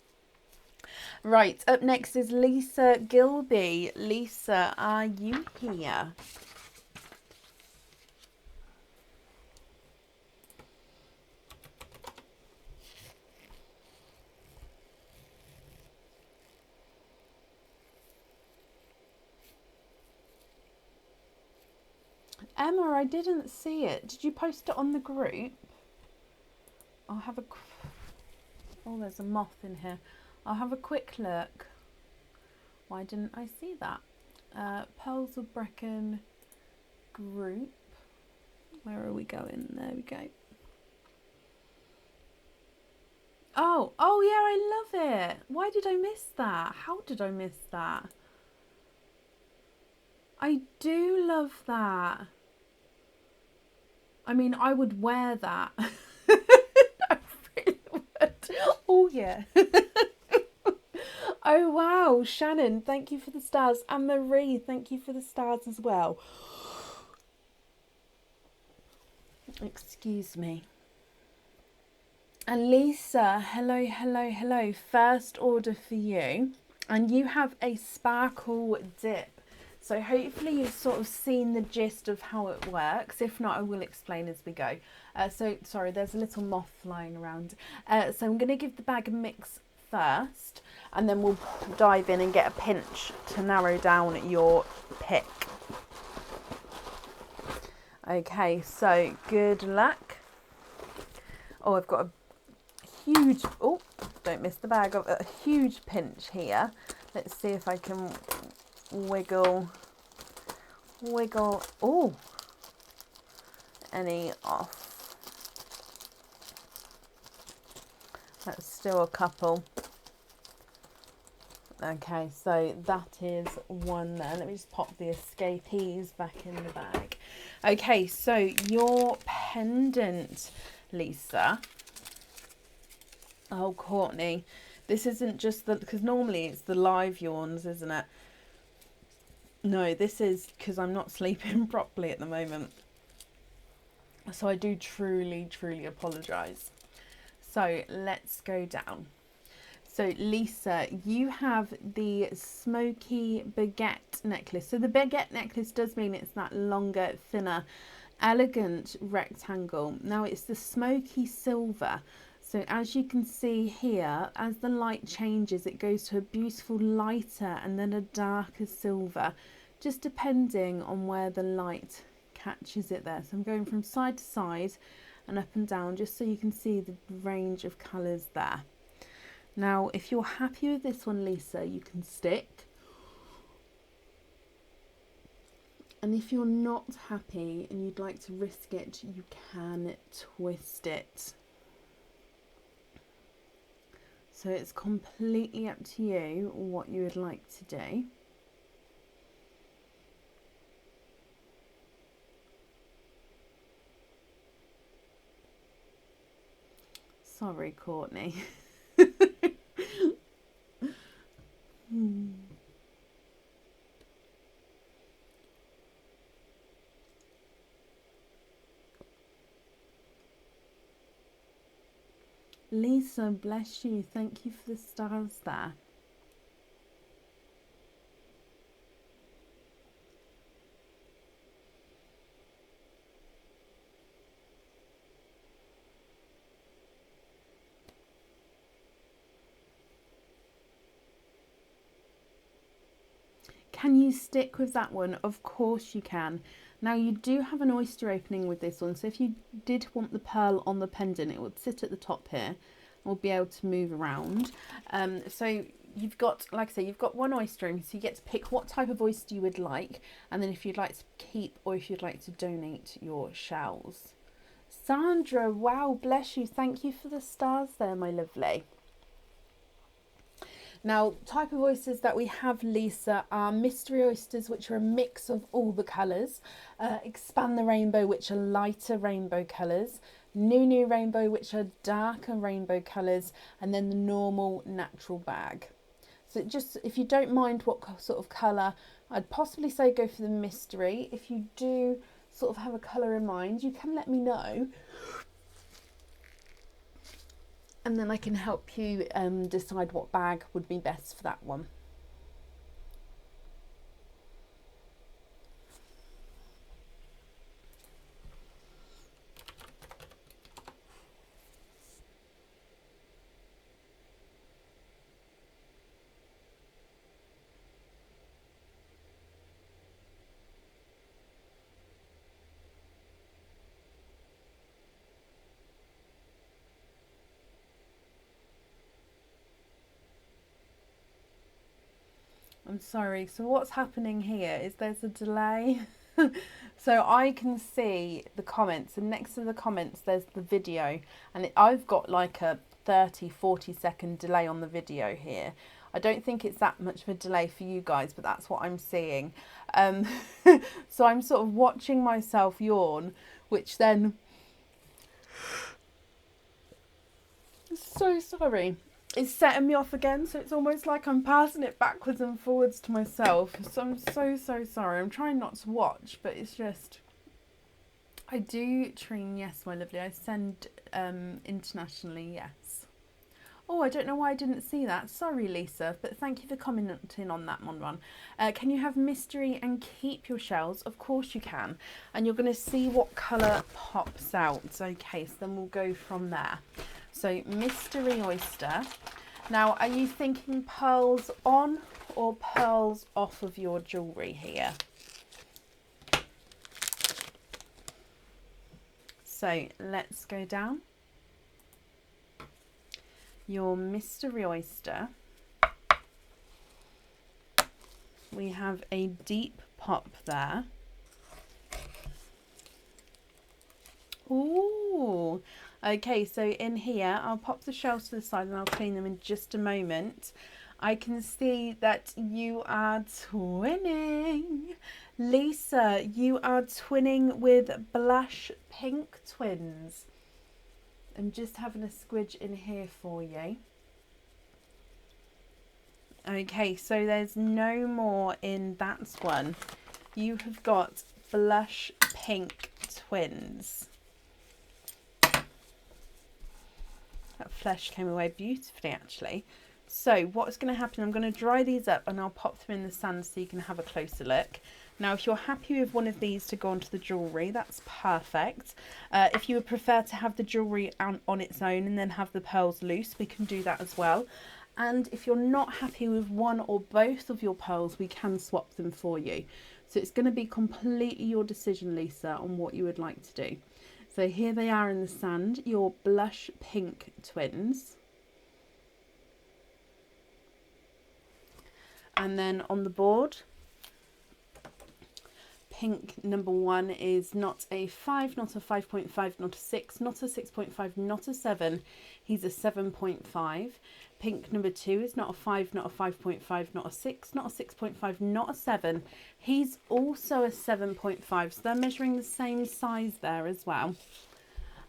Right, up next is Lisa Gilby. Lisa, are you here? Emma, I didn't see it. Did you post it on the group? I'll have a... Oh, there's a moth in here. I'll have a quick look. Why didn't I see that? Pearls of Brecon group. Where are we going? There we go. Oh, yeah, I love it. Why did I miss that? How did I miss that? I do love that. I mean, I would wear that. I really would. Oh, yeah. Oh, wow. Shannon, thank you for the stars. And Marie, thank you for the stars as well. Excuse me. And Lisa, hello, hello, hello. First order for you. And you have a sparkle dip. So hopefully you've sort of seen the gist of how it works. If not, I will explain as we go. So, sorry, there's a little moth flying around. So I'm going to give the bag a mix first. And then we'll dive in and get a pinch to narrow down your pick. Okay, so good luck. Oh, I've got a huge, oh, don't miss the bag, I've got a huge pinch here. Let's see if I can wiggle wiggle, oh, any off. That's still a couple. Okay, so that is one there. Let me just pop the escapees back in the bag. Okay, so your pendant, Lisa. Oh, Courtney, this isn't just the, because normally it's the live yawns, isn't it? No, this is because I'm not sleeping properly at the moment. So I do truly, truly apologise. So let's go down. So Lisa, you have the Smokey Baguette necklace. So the Baguette necklace does mean it's that longer, thinner, elegant rectangle. Now it's the smoky silver. So as you can see here, as the light changes, it goes to a beautiful lighter and then a darker silver, just depending on where the light catches it there. So I'm going from side to side and up and down just so you can see the range of colours there. Now, if you're happy with this one, Lisa, you can stick. And if you're not happy and you'd like to risk it, you can twist it. So it's completely up to you what you would like to do. Sorry, Courtney. Lisa, bless you. Thank you for the stars there. Can you stick with that one? Of course you can. Now you do have an oyster opening with this one, so if you did want the pearl on the pendant, it would sit at the top here. We'll be able to move around. So you've got, like I say, you've got one oyster ring, so you get to pick what type of oyster you would like, and then if you'd like to keep or if you'd like to donate your shells. Sandra, wow, bless you. Thank you for the stars there, my lovely. Now, type of oysters that we have, Lisa, are mystery oysters, which are a mix of all the colours. Expand the rainbow, which are lighter rainbow colours. New rainbow, which are darker rainbow colours. And then the normal natural bag. So just, if you don't mind what sort of colour, I'd possibly say go for the mystery. If you do sort of have a colour in mind, you can let me know. And then I can help you decide what bag would be best for that one. I'm sorry, so what's happening here is there's a delay. So I can see the comments, and next to the comments there's the video, and I've got like a 30-40 second delay on the video here. I don't think it's that much of a delay for you guys, but that's what I'm seeing. So I'm sort of watching myself yawn, which then... So sorry. It's setting me off again, so it's almost like I'm passing it backwards and forwards to myself. So I'm so sorry. I'm trying not to watch, but it's just... I do train, yes, my lovely. I send internationally, yes. Oh, I don't know why I didn't see that. Sorry, Lisa, but thank you for commenting on that one. Can you have mystery and keep your shells? Of course you can. And you're going to see what colour pops out. Okay, so then we'll go from there. So mystery oyster. Now, are you thinking pearls on or pearls off of your jewellery here? So let's go down. Your mystery oyster. We have a deep pop there. Ooh. Okay, so in here, I'll pop the shells to the side and I'll clean them in just a moment. I can see that you are twinning. Lisa, you are twinning with Blush Pink Twins. I'm just having a squidge in here for you. Okay, so there's no more in that one. You have got Blush Pink Twins. That flesh came away beautifully, actually. So what's going to happen, I'm going to dry these up and I'll pop them in the sand so you can have a closer look. Now, if you're happy with one of these to go onto the jewellery, that's perfect. If you would prefer to have the jewellery on its own and then have the pearls loose, we can do that as well. And if you're not happy with one or both of your pearls, we can swap them for you. So it's going to be completely your decision, Lisa, on what you would like to do. So here they are in the sand, your Blush Pink Twins. And then on the board, pink number 1 is not a 5, not a 5.5, not a 6, not a 6.5, not a 7. He's a 7.5. Pink number 2 is not a 5, not a 5.5, not a 6, not a 6.5, not a 7. He's also a 7.5. So they're measuring the same size there as well.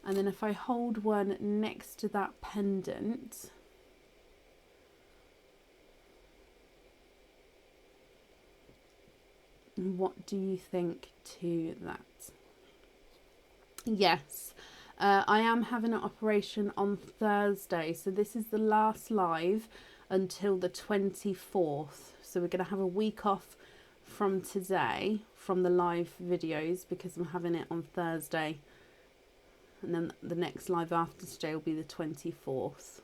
And then if I hold one next to that pendant, what do you think to that? Yes, I am having an operation on Thursday. So this is the last live until the 24th. So we're going to have a week off from today, from the live videos, because I'm having it on Thursday. And then the next live after today will be the 24th.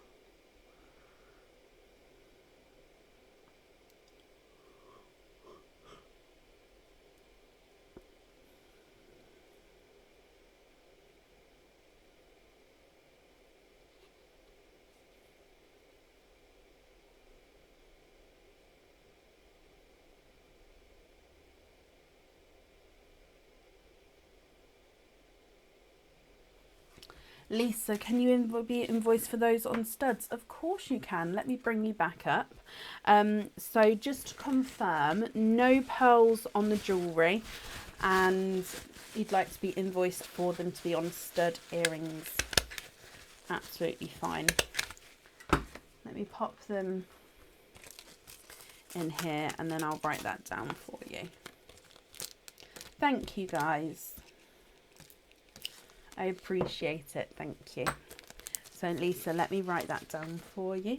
Lisa, can you be invoiced for those on studs? Of course you can. Let me bring you back up. So just to confirm, no pearls on the jewellery, and you'd like to be invoiced for them to be on stud earrings. Absolutely fine. Let me pop them in here and then I'll write that down for you. Thank you, guys. I appreciate it. Thank you. So Lisa, let me write that down for you.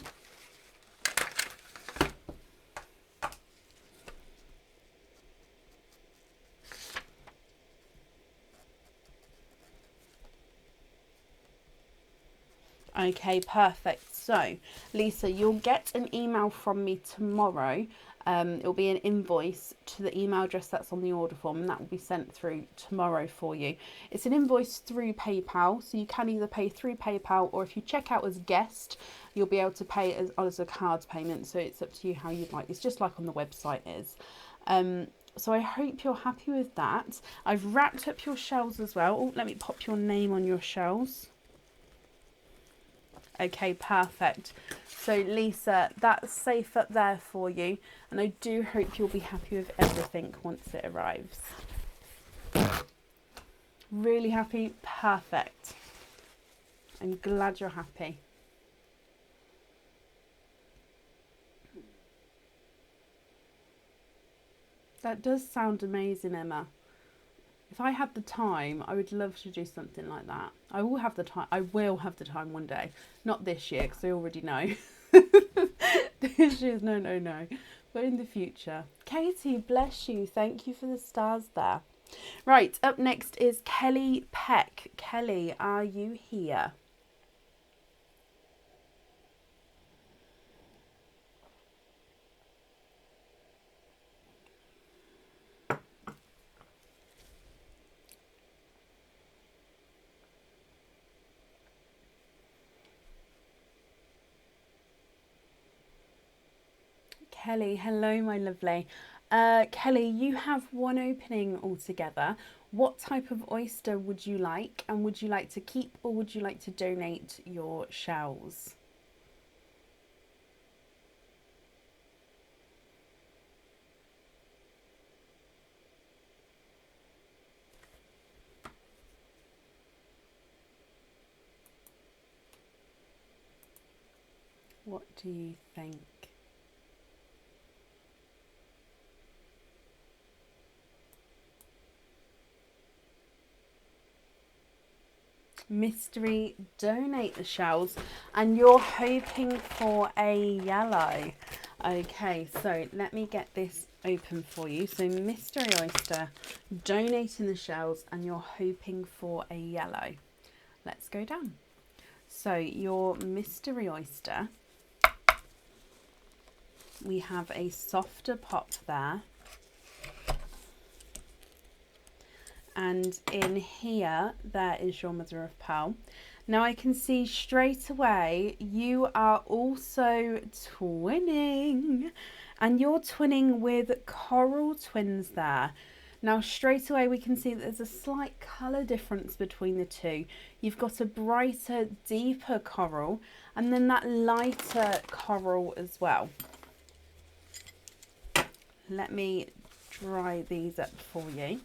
Okay, perfect. So Lisa, you'll get an email from me tomorrow. It'll be an invoice to the email address that's on the order form, and that will be sent through tomorrow for you. It's an invoice through PayPal, so you can either pay through PayPal, or if you check out as guest, you'll be able to pay as a card payment. So it's up to you how you'd like. It's just like on the website is. So I hope you're happy with that. I've wrapped up your shells as well. Oh, let me pop your name on your shells. Okay, perfect. So Lisa, that's safe up there for you, and I do hope you'll be happy with everything once it arrives. Really happy? Perfect. I'm glad you're happy. That does sound amazing, Emma. If I had the time, I would love to do something like that. I will have the time. I will have the time one day. Not this year, because I already know. This year's no. But in the future. Katie, bless you. Thank you for the stars there. Right, up next is Kelly Peck. Kelly, are you here? Kelly, hello my lovely. Kelly, you have one opening altogether. What type of oyster would you like, and would you like to keep or would you like to donate your shells? What do you think? Mystery, donate the shells, and you're hoping for a yellow. Okay, so let me get this open for you. So mystery oyster, donating the shells, and you're hoping for a yellow. Let's go down. So your mystery oyster, we have a softer pop there. And in here, there is your mother of pearl. Now I can see straight away you are also twinning, and you're twinning with coral twins there. Now straight away we can see that there's a slight colour difference between the two. You've got a brighter, deeper coral, and then that lighter coral as well. Let me dry these up for you.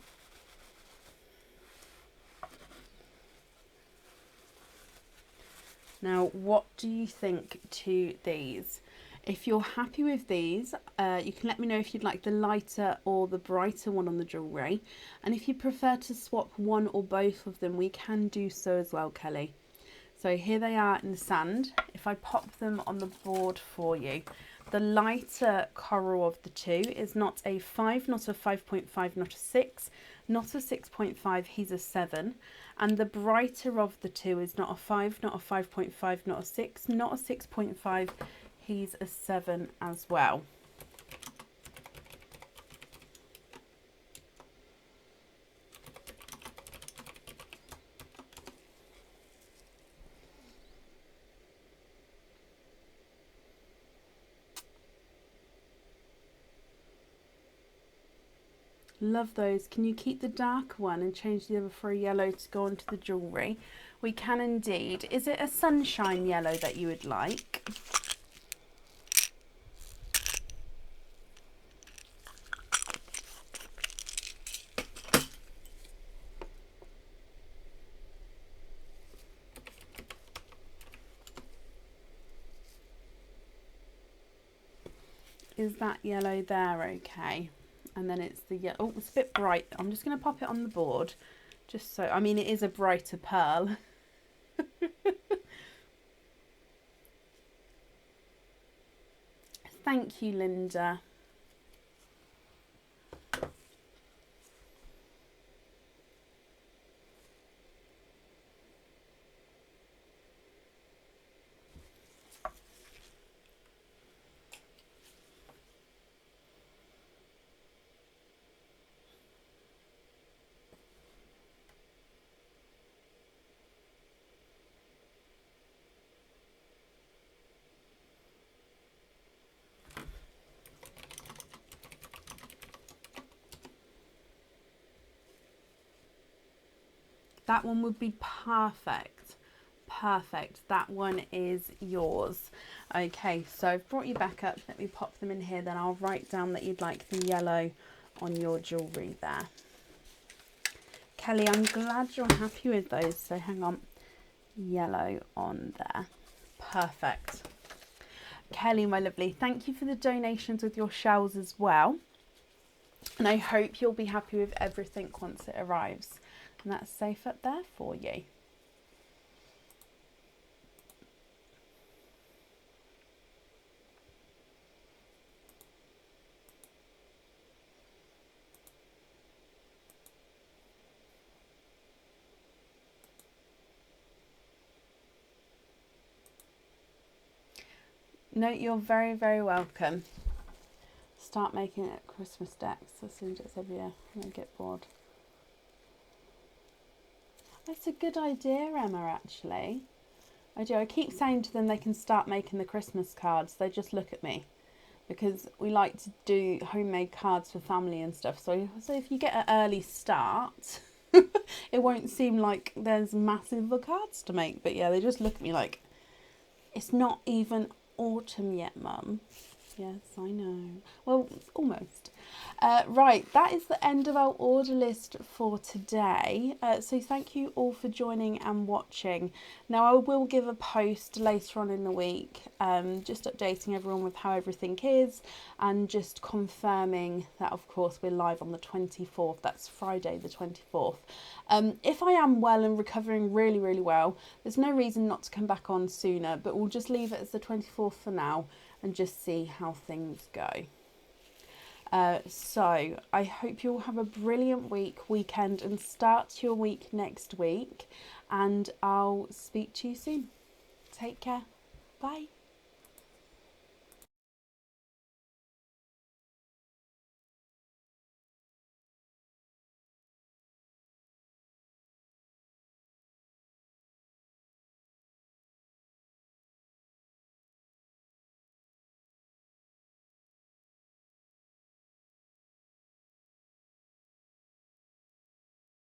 Now, what do you think to these? If you're happy with these, you can let me know if you'd like the lighter or the brighter one on the jewellery. And if you prefer to swap one or both of them, we can do so as well, Kelly. So here they are in the sand. If I pop them on the board for you, the lighter coral of the two is not a 5, not a 5.5, not a 6, not a 6.5, he's a 7. And the brighter of the two is not a 5, not a 5.5, not a 6, not a 6.5, he's a 7 as well. Love those. Can you keep the dark one and change the other for a yellow to go onto the jewellery? We can indeed. Is it a sunshine yellow that you would like? Is that yellow there okay? And then it's the yellow. Oh, it's a bit bright. I'm just going to pop it on the board. Just so, I mean, it is a brighter pearl. Thank you, Linda. That one would be perfect. Perfect. That one is yours. Okay, so I've brought you back up. Let me pop them in here. Then I'll write down that you'd like the yellow on your jewellery there. Kelly, I'm glad you're happy with those. So hang on. Yellow on there. Perfect. Kelly, my lovely, thank you for the donations with your shells as well. And I hope you'll be happy with everything once it arrives. And that's safe up there for you. No, you're very, very welcome. Start making it Christmas decks as soon as it's every year. I don't get bored. That's a good idea, Emma, actually. I do. I keep saying to them they can start making the Christmas cards. They just look at me because we like to do homemade cards for family and stuff. So if you get an early start, it won't seem like there's massive cards to make. But yeah, they just look at me like, it's not even autumn yet, Mum. Yes, I know. Well, almost. Right, that is the end of our order list for today. So thank you all for joining and watching. Now, I will give a post later on in the week, just updating everyone with how everything is and just confirming that, of course, we're live on the 24th. That's Friday the 24th. If I am well and recovering really, really well, there's no reason not to come back on sooner, but we'll just leave it as the 24th for now and just see how things go. So I hope you all have a brilliant weekend, and start your week next week, and I'll speak to you soon. Take care. Bye.